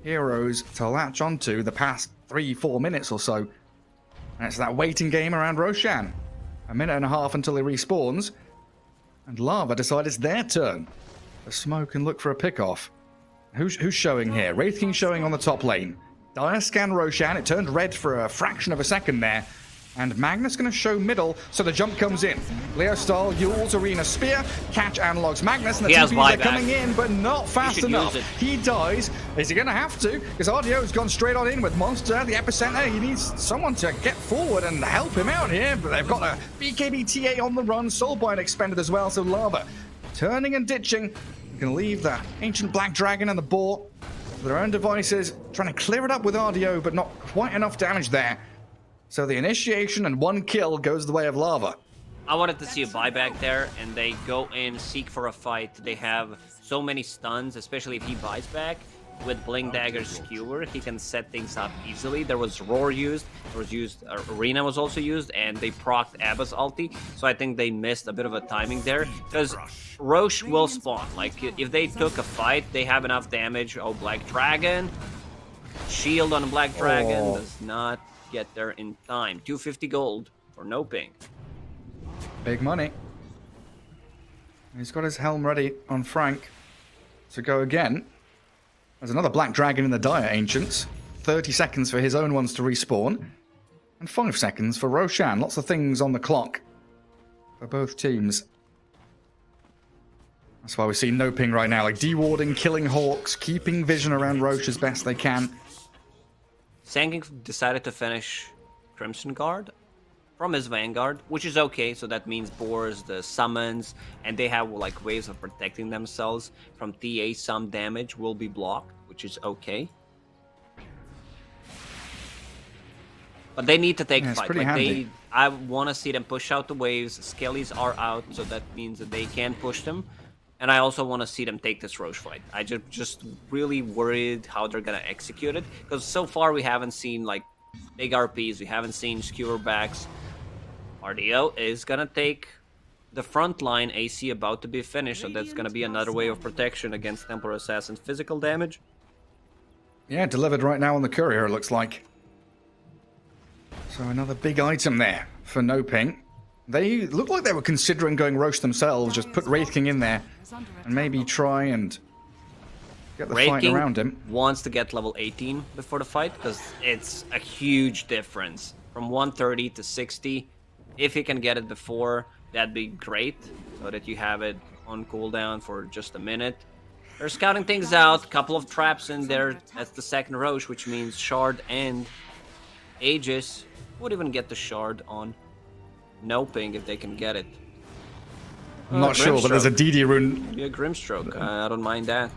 heroes to latch onto the past 3-4 minutes or so. And it's that waiting game around Roshan. A minute and a half until he respawns. And Lava decide it's their turn to smoke and look for a pick-off. Who's showing here? Wraith King showing on the top lane. Dire scan Roshan. It turned red for a fraction of a second there. And Magnus going to show middle, so the jump comes in. Leo Stahl, Yule's Arena Spear, catch analogs Magnus, and the TPs are coming in, but not fast enough. He dies. Is he going to have to? Because RDO's gone straight on in with Monster, the epicenter. He needs someone to get forward and help him out here, but they've got a BKB TA on the run, Soulbind expended as well, so Lava turning and ditching. You can leave the Ancient Black Dragon and the Boar for their own devices, trying to clear it up with RDO, but not quite enough damage there. So the initiation and 1 kill goes the way of Lava. I wanted to see a buyback there, and they go in, seek for a fight. They have so many stuns, especially if he buys back. With Blink Dagger's Skewer, he can set things up easily. There was Roar used, Arena was also used, and they procced Abba's ulti. So I think they missed a bit of a timing there, because Roche will spawn. Like, if they took a fight, they have enough damage. Oh, Black Dragon. Shield on a Black Dragon does not get there in time. 250 gold for NoPing. Big money. He's got his helm ready on Frank to go again. There's another Black Dragon in the Dire Ancients. 30 seconds for his own ones to respawn. And 5 seconds for Roshan. Lots of things on the clock for both teams. That's why we see NoPing right now, like dewarding, killing Hawks, keeping vision around Roche as best they can. Sand King decided to finish Crimson Guard from his Vanguard, which is okay. So that means Boars, the summons, and they have like ways of protecting themselves from TA. Some damage will be blocked, which is okay. But they need to take fight. Like I want to see them push out the waves. Skellies are out, so that means that they can push them. And I also want to see them take this Roche fight. I just really worried how they're going to execute it. Because so far we haven't seen like big RPs. We haven't seen skewer backs. RDO is going to take the front line. AC about to be finished. So that's going to be another way of protection against Templar Assassin's physical damage. Yeah, delivered right now on the courier, it looks like. So another big item there for NoPing. They look like they were considering going Roche themselves, just put Wraith King in there, and maybe try and get the fight around him. Wants to get level 18 before the fight, because it's a huge difference. From 130 to 60. If he can get it before, that'd be great, so that you have it on cooldown for just a minute. They're scouting things out, couple of traps in there. That's the second Roche, which means Shard and Aegis would even get the Shard on NoPing if they can get it. I'm not sure, but there's a DD rune. Yeah, Grimstroke. I don't mind that.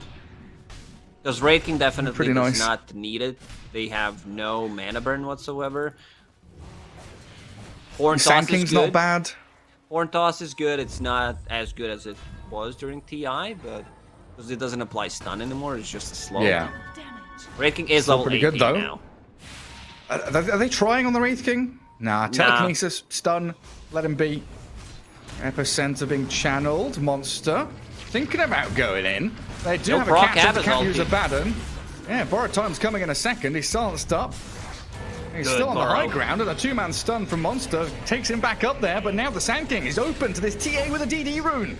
Because Raid King definitely Pretty does nice. not need it. They have no mana burn whatsoever. Horn Sand Toss is King's good. not bad. Horn Toss is good. It's not as good as it was during TI, but because it doesn't apply stun anymore, it's just a slow. Yeah. Raid King is Still level pretty 18 good, though. now. Are they trying on the Wraith King? Nah, telekinesis, stun, let him be. Epicenter being channeled, monster. Thinking about going in. They do No, have a Brock catch up, has can't ulti. use a Baden. Yeah, Borrowed Time's coming in a second. He's silenced up. He's Good, still on the Burrow. high ground, and a two-man stun from Monster takes him back up there, but now the Sand King is open to this TA with a DD rune.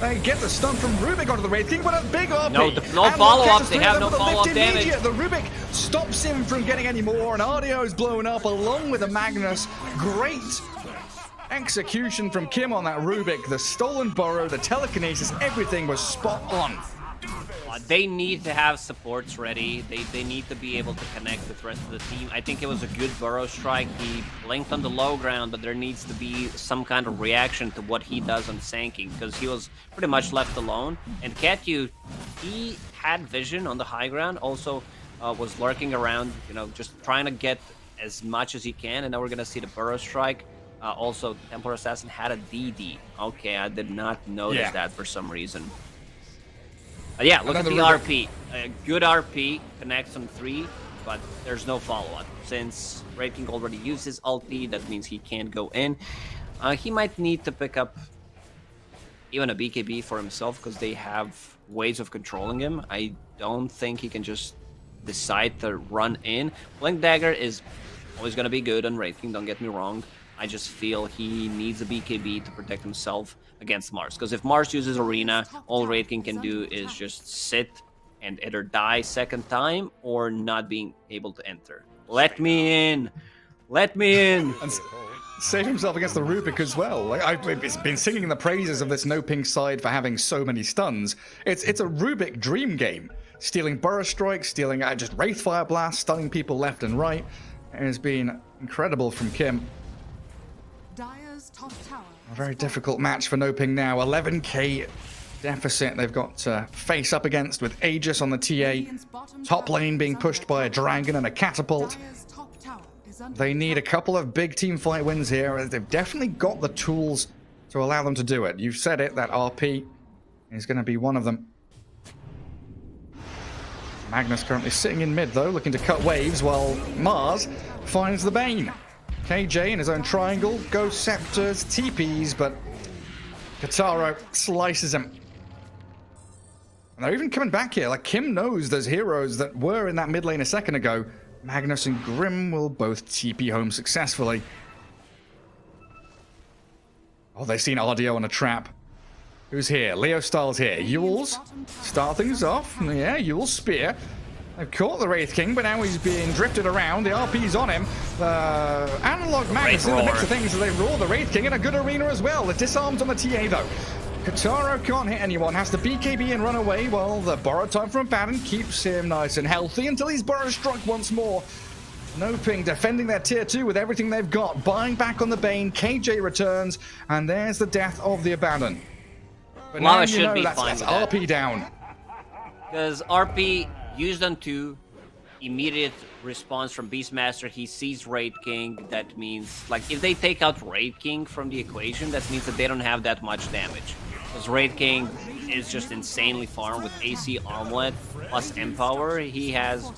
They get the stun from Rubik onto the Wraith King, but a big RP. No And follow-up, catches they three have of them no with a lift follow-up damage. immediate. The Rubik stops him from getting any more, and Ardio's blown up along with the Magnus. Great execution from Kim on that Rubik. The stolen burrow, the telekinesis, everything was spot on. They need to have supports ready. They need to be able to connect with the rest of the team. I think it was a good burrow strike. He blinked on the low ground, but there needs to be some kind of reaction to what he does on Sanking, because he was pretty much left alone. And Ketyu, he had vision on the high ground, also was lurking around, you know, just trying to get as much as he can. And now we're going to see the burrow strike. Also, Templar Assassin had a DD. Okay, I did not notice that for some reason. Yeah, look at the RP. A good RP connects on 3, but there's no follow-up. Since Raid King already used his ulti, that means he can't go in. He might need to pick up even a BKB for himself, because they have ways of controlling him. I don't think he can just decide to run in. Blink Dagger is always going to be good on Raid King, don't get me wrong. I just feel he needs a BKB to protect himself against Mars. Because if Mars uses Arena, all Raid King can do is just sit and either die second time or not being able to enter. Let me in! Let me in! And save himself against the Rubik as well. Like, I've been singing the praises of this NoPing side for having so many stuns. It's a Rubik dream game. Stealing Burrow Strike, stealing just Wraithfire Blast, stunning people left and right. It has been incredible from Kim. A very difficult match for NoPing now. 11k deficit they've got to face up against with Aegis on the TA. Top lane being pushed by a dragon and a catapult. They need a couple of big team fight wins here. They've definitely got the tools to allow them to do it. You've said it, that RP is going to be one of them. Magnus currently sitting in mid though, looking to cut waves while Mars finds the Bane. KJ in his own triangle, goes Scepters, TPs, but Kataro slices him. And they're even coming back here. Like, Kim knows there's heroes that were in that mid lane a second ago. Magnus and Grim will both TP home successfully. Oh, they've seen RDO on a trap. Who's here? Leo Styles here. Yules start things off. Yeah, Yules spear. They've caught the Wraith King, but now he's being drifted around. The RP's on him. Analog Magnus in the mix of things, so they roar the Wraith King in a good arena as well. The disarms on the TA though. Kataro can't hit anyone, has to BKB and run away while the Borrowed Time from Baden keeps him nice and healthy until he's Burrow struck once more. NoPing defending their tier 2 with everything they've got, buying back on the Bane. KJ returns, and there's the death of the Abaddon. But Lava now you should know be that's fine with that. RP down. Because RP used on 2, immediate response from Beastmaster, he sees Raid King. That means, like, if they take out Raid King from the equation, that means that they don't have that much damage. Because Raid King is just insanely farmed with AC Armlet plus Empower. He has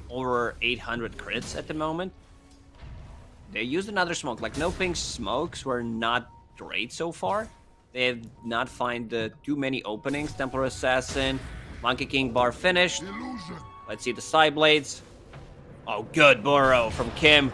over 800 crits at the moment. They used another smoke. Like, NoPing's smokes were not great so far. They have not found too many openings. Templar Assassin, Monkey King bar finished. Let's see the side blades. Oh, good burrow from Kim.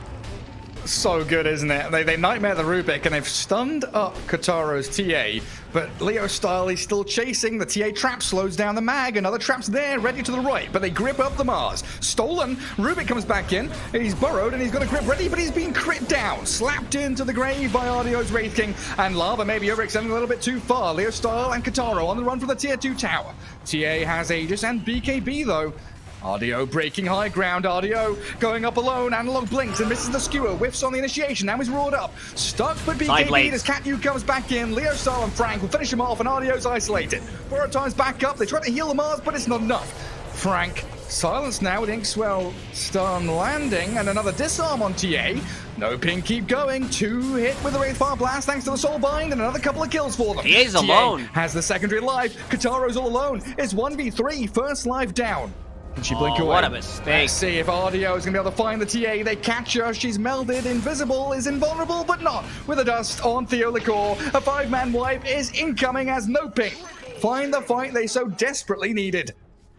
So good, isn't it? They nightmare the Rubik, and they've stunned up Kataro's TA, but Leo Style is still chasing. The TA trap slows down the mag. Another trap's there, ready to the right, but they grip up the Mars. Stolen. Rubik comes back in. He's burrowed, and he's got a grip ready, but he's been crit down. Slapped into the grave by Ardio's Wraith King, and Lava may be overextending a little bit too far. Leo Style and Kataro on the run for the tier 2 tower. TA has Aegis and BKB, though. RDO breaking high ground. RDO going up alone. Analog blinks and misses the skewer. Whiffs on the initiation. Now he's roared up. Stuck but BKB as Cat U comes back in. Leo Star and Frank will finish him off and RDO's isolated. Time's back up. They try to heal the Mars, but it's not enough. Frank silenced now with Inkswell stun landing and another disarm on TA. NoPing keep going. 2 hit with the Wraithfire Blast thanks to the Soul Bind and another couple of kills for them. TA's alone. Has the secondary life. Kataro's all alone. It's 1v3. First life down. Can she blink away? What a mistake. Let's see if RDO is going to be able to find the TA. They catch her. She's melded. Invisible is invulnerable, but not with the dust on Theo Licour. A 5-man wipe is incoming as NoPing find the fight they so desperately needed.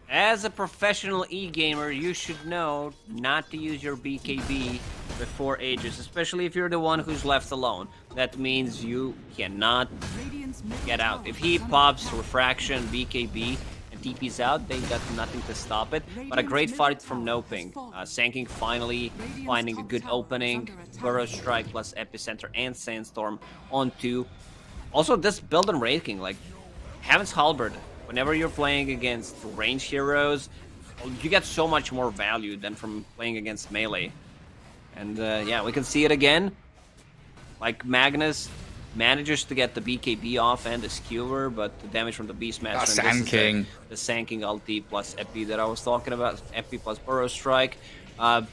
As a professional e-gamer, you should know not to use your BKB before Aegis, especially if you're the one who's left alone. That means you cannot get out. If he pops Refraction, BKB, and TP's out, they got nothing to stop it. But a great fight from NoPing. Sanking finally finding a good opening. Burrow Strike plus Epicenter and Sandstorm on 2. Also, this build and Wraith King, like, Heaven's Halberd. Whenever you're playing against range heroes, you get so much more value than from playing against melee. And yeah, we can see it again. Like, Magnus manages to get the BKB off and the skewer, but the damage from the Beastmaster. Sand King. The Sand King ulti plus Epi that I was talking about. Epi plus Burrow Strike. I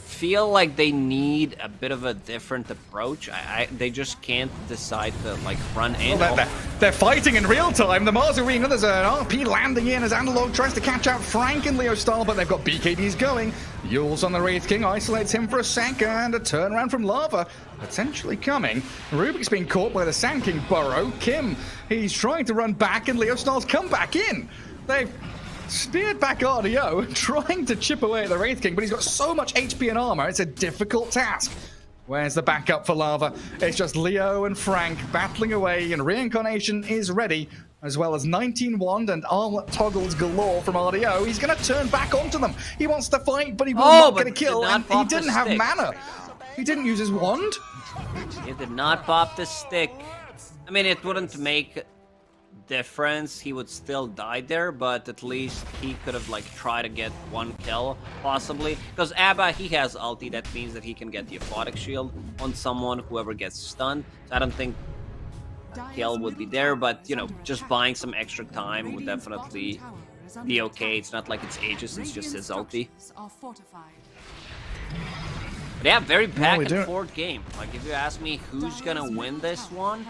feel like they need a bit of a different approach. They just can't decide to like run in. Well, they're fighting in real time. The Mars Arena, there's an RP landing in as Analog tries to catch out Frank and Leo Style, but they've got BKBs going. Yules on the Wraith King isolates him for a second, and a turnaround from Lava potentially coming. Rubik's being caught by the Sand King Burrow. Kim, he's trying to run back, and Leo Style's come back in. They've speared back RDO, trying to chip away at the Wraith King, but he's got so much HP and armor, it's a difficult task. Where's the backup for Lava? It's just Leo and Frank battling away, and Reincarnation is ready, as well as 19 wand and armlet toggles galore from RDO. He's going to turn back onto them. He wants to fight, but he will not get a kill, and he didn't have mana. He didn't use his wand. He did not pop the stick. I mean, it wouldn't make difference. He would still die there, but at least he could have like tried to get 1 kill possibly, because Abba, he has ulti. That means that he can get the aquatic shield on someone, whoever gets stunned. So I don't think kill would be there, but you know, just buying some extra time would definitely be okay. It's not like it's Aegis, it's just his ulti. But yeah, very back and forth game. Like, if you ask me who's gonna win this one,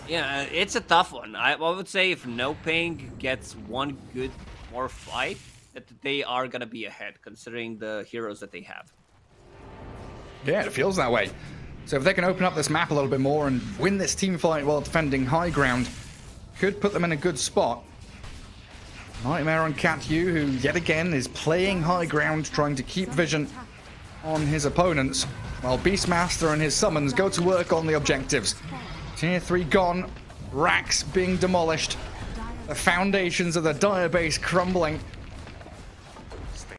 yeah, it's a tough one. I would say if NoPing gets one good more fight, that they are gonna be ahead, considering the heroes that they have. Yeah, it feels that way. So if they can open up this map a little bit more and win this team fight while defending high ground, could put them in a good spot. Nightmare on Cat U, who yet again is playing high ground, trying to keep vision on his opponents, while Beastmaster and his summons go to work on the objectives. Tier 3 gone, racks being demolished, the foundations of the Dire base crumbling.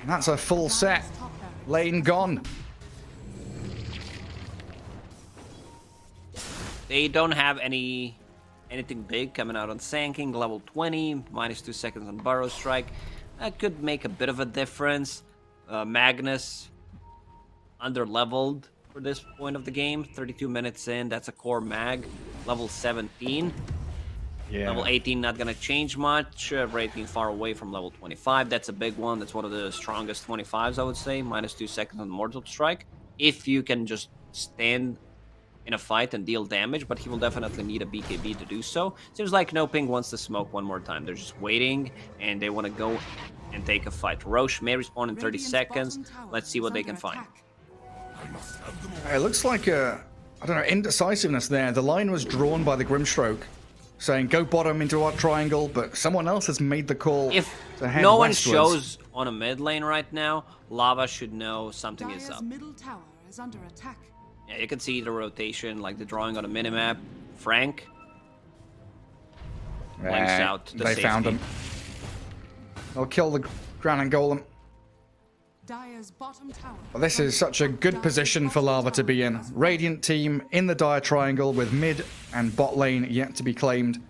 And that's a full set. Lane gone. They don't have anything big coming out on Sand King, level 20, -2 seconds on Burrow Strike. That could make a bit of a difference. Magnus, under-leveled for this point of the game. 32 minutes in, that's a core mag. Level 17. Yeah. Level 18 not gonna change much. Rating far away from level 25. That's a big one. That's one of the strongest 25s, I would say. -2 seconds on Mortal Strike. If you can just stand in a fight and deal damage, but he will definitely need a BKB to do so. Seems like NoPing wants to smoke one more time. They're just waiting, and they want to go and take a fight. Roche may respawn in 30 seconds. Let's see what they can find. It looks like I don't know, indecisiveness there. The line was drawn by the Grimstroke, saying go bottom into our triangle, but someone else has made the call. If to head no one westwards. shows on a mid lane right now, Lava should know something is up. Middle tower is under attack. Yeah, you can see the rotation, like the drawing on a minimap. Frank blanks out the They safety. found him. They'll kill the Granite Golem. Dire's bottom tower. Well, this is such a good position for Lava to be in. Radiant team in the Dire Triangle with mid and bot lane yet to be claimed.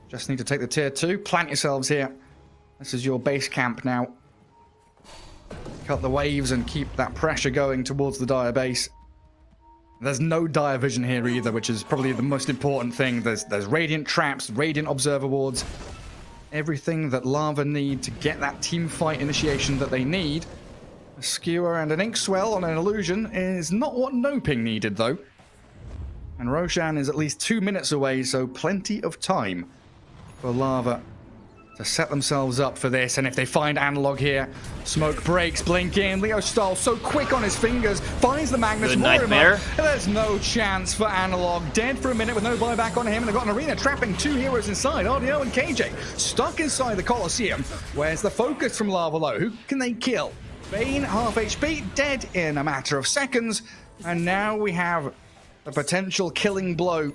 Just need to take the tier 2, plant yourselves here, This is your base camp now. Cut the waves and keep that pressure going towards the Dire base. There's no Dire vision here either, which is probably the most important thing. There's Radiant traps, Radiant observer wards. Everything that Lava need to get that team fight initiation that they need. A skewer and an ink swell on an illusion is not what NoPing needed, though. And Roshan is at least 2 minutes away, so plenty of time for Lava to set themselves up for this. And if they find Analog here, smoke breaks, blink in. Leo Stahl so quick on his fingers, finds the Magnus. Good nightmare. There's no chance for Analog. Dead for a minute with no buyback on him. And they've got an arena trapping 2 heroes inside. RDO and KJ stuck inside the Colosseum. Where's the focus from Lava Low? Who can they kill? Bane, half HP, dead in a matter of seconds. And now we have the potential killing blow.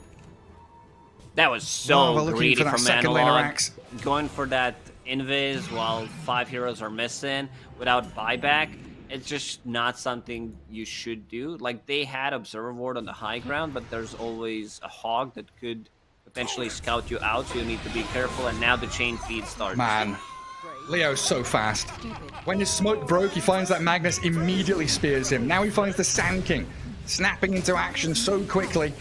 That was so greedy from Analog. Axe. Going for that invis while 5 heroes are missing without buyback. It's just not something you should do. Like, they had Observer Ward on the high ground, but there's always a hog that could potentially scout you out, so you need to be careful. And now the chain feed starts. Man, Leo's so fast. When his smoke broke, he finds that Magnus, immediately spears him. Now he finds the Sand King, snapping into action so quickly.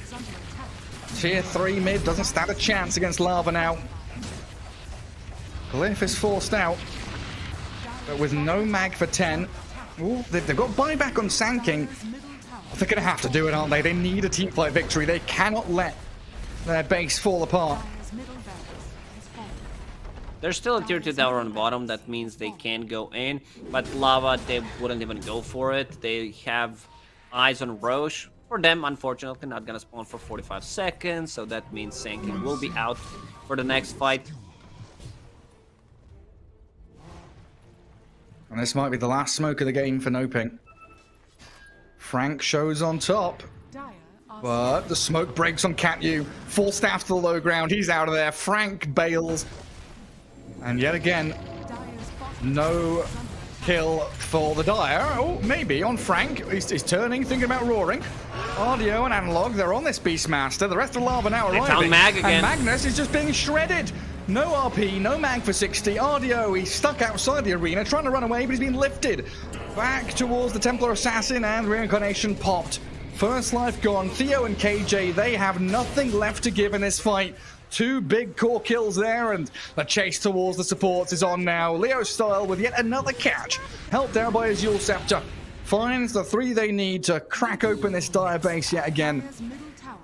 Tier 3 mid doesn't stand a chance against Lava now. Glyph is forced out, but with no mag for 10. Ooh, they've got buyback on Sand King. They're going to have to do it, aren't they? They need a teamfight victory. They cannot let their base fall apart. There's still a tier 2 tower on the bottom. That means they can go in, but Lava, they wouldn't even go for it. They have eyes on Roche. For them, unfortunately, not gonna spawn for 45 seconds, so that means Sand King will be out for the next fight. And this might be the last smoke of the game for NoPing. Frank shows on top, but the smoke breaks on Katyu. Full staff to the low ground. He's out of there. Frank bails. And yet again, no kill for the Dire. Oh, maybe on Frank. He's turning, thinking about roaring. RDO and Analog, they're on this Beastmaster. The rest of Lava now arriving. They found Mag again. And Magnus is just being shredded. No RP, no mag for 60. RDO, he's stuck outside the arena, trying to run away, but he's been lifted back towards the Templar Assassin, and Reincarnation popped. First life gone. Theo and KJ, they have nothing left to give in this fight. 2 big core kills there, and the chase towards the supports is on now. Leo Style with yet another catch, helped out by his Yule Scepter. Finds the 3 they need to crack open this Dire base yet again.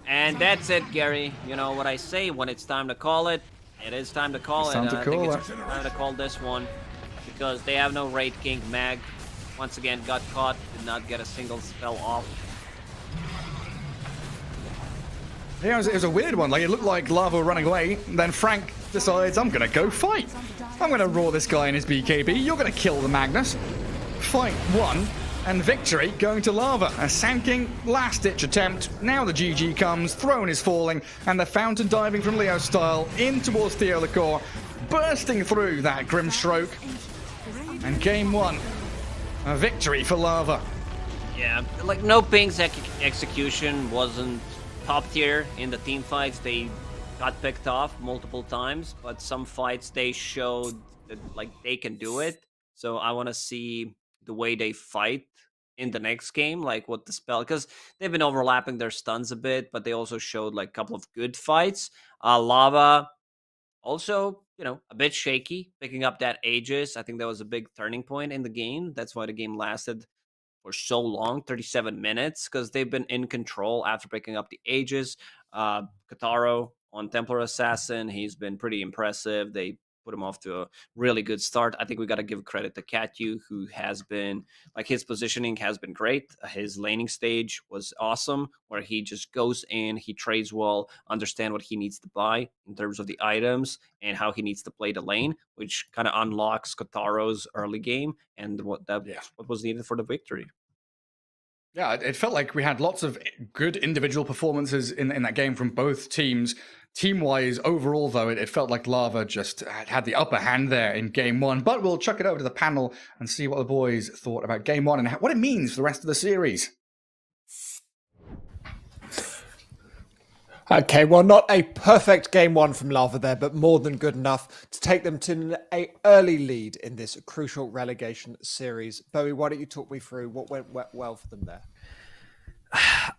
And that's it, Gary. You know what I say, when it's time to call it, it is time to call it. Time to I call think it's time to call this one, because they have no Raid King. Mag, once again, got caught, did not get a single spell off. Yeah, it was a weird one. Like, it looked like Lava were running away. Then Frank decides, I'm going to go fight. I'm going to roar this guy in his BKB. You're going to kill the Magnus. Fight 1. And victory going to Lava. A Sand King last-ditch attempt. Now the GG comes. Throne is falling. And the fountain diving from Leo Style in towards Theo Lacoste. Bursting through that Grim Stroke. And game 1. A victory for Lava. Yeah, like NoPing's execution wasn't top tier in the team fights. They got picked off multiple times, but some fights they showed that like they can do it. So I want to see the way they fight in the next game, like what the spell, because they've been overlapping their stuns a bit, but they also showed like a couple of good fights. Lava also, you know, a bit shaky picking up that Aegis. I think that was a big turning point in the game. That's why the game lasted for so long, 37 minutes, because they've been in control after picking up the Aegis. Kataro on Templar Assassin, he's been pretty impressive. They put him off to a really good start. I think we got to give credit to Katyu, who has been, like, his positioning has been great. His laning stage was awesome, where he just goes in, he trades well, understand what he needs to buy in terms of the items and how he needs to play the lane, which kind of unlocks Kataro's early game and what was needed for the victory. Yeah, it felt like we had lots of good individual performances in that game from both teams. Team-wise, overall, though, it felt like Lava just had the upper hand there in Game 1. But we'll chuck it over to the panel and see what the boys thought about Game 1 and what it means for the rest of the series. Okay, well, not a perfect game one from Lava there, but more than good enough to take them to an early lead in this crucial relegation series. Bowie, why don't you talk me through what went well for them there?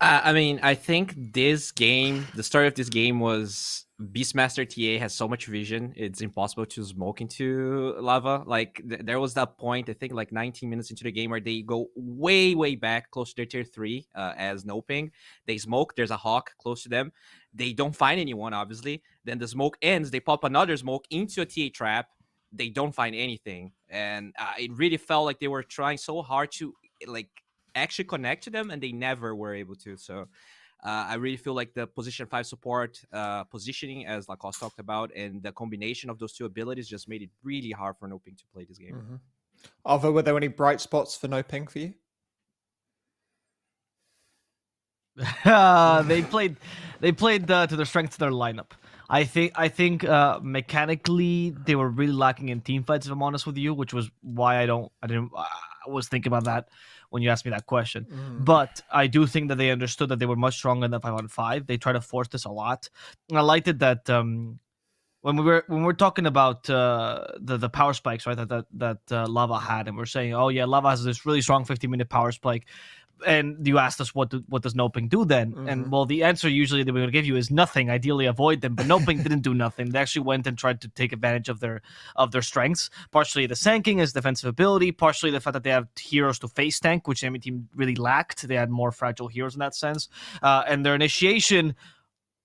I mean, I think this game, the story of this game was Beastmaster TA has so much vision, it's impossible to smoke into lava. Like, there was that point, I think, like 19 minutes into the game, where they go way, way back, close to their tier 3 as NoPing. They smoke, there's a hawk close to them. They don't find anyone, obviously. Then the smoke ends, they pop another smoke into a TA trap. They don't find anything. And it really felt like they were trying so hard to, like, actually connect to them, and they never were able to. So I really feel like the position 5 support positioning, as Lacoste talked about, and the combination of those two abilities just made it really hard for NoPing to play this game. Mm-hmm. Arthur, were there any bright spots for NoPing for you? They played to the strengths of their lineup. I think mechanically they were really lacking in team fights, if I'm honest with you, which was why I was thinking about that when you asked me that question. But I do think that they understood that they were much stronger in the 5-on-5. They tried to force this a lot. And I liked it that when we're talking about the power spikes, right, that Lava had, and we're saying, oh yeah, Lava has this really strong 15-minute power spike. And you asked us what does NoPing do then? And well, the answer usually that we're going to give you is nothing. Ideally, avoid them. But NoPing didn't do nothing. They actually went and tried to take advantage of their strengths. Partially the sanking, his defensive ability. Partially the fact that they have heroes to face tank, which the enemy team really lacked. They had more fragile heroes in that sense. And their initiation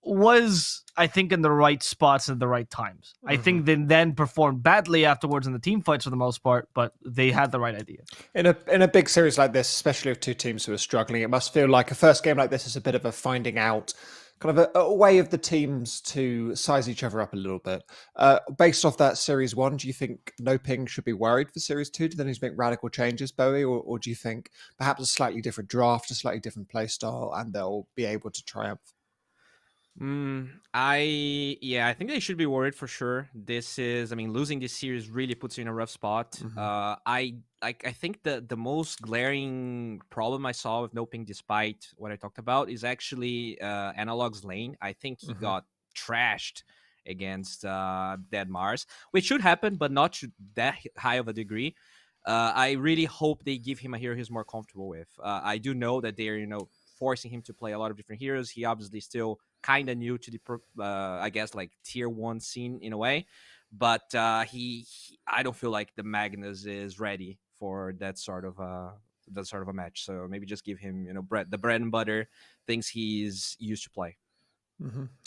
was, I think, in the right spots at the right times. I think they then performed badly afterwards in the team fights for the most part, but they had the right idea. In a big series like this, especially with two teams who are struggling, it must feel like a first game like this is a bit of a finding out, kind of a way of the teams to size each other up a little bit. Based off that Series 1, do you think NoPing should be worried for Series 2? Do they need to make radical changes, Bowie? Or do you think perhaps a slightly different draft, a slightly different play style, and they'll be able to triumph? I think they should be worried for sure. Losing this series really puts you in a rough spot. I think the most glaring problem I saw with NoPing, despite what I talked about, is actually Analog's lane. I think he got trashed against Dead Mars, which should happen, but not to that high of a degree. I really hope they give him a hero he's more comfortable with. I do know that they're, forcing him to play a lot of different heroes. He obviously still kind of new to the tier 1 scene in a way, but I don't feel like the Magnus is ready for that sort of a match. So maybe just give him the bread and butter things he's used to play.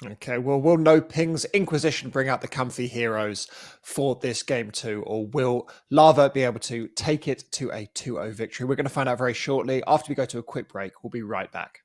Okay, well, will NoPing's Inquisition bring out the comfy heroes for this game too, or will Lava be able to take it to a 2-0 victory? We're going to find out very shortly after we go to a quick break. We'll be right back.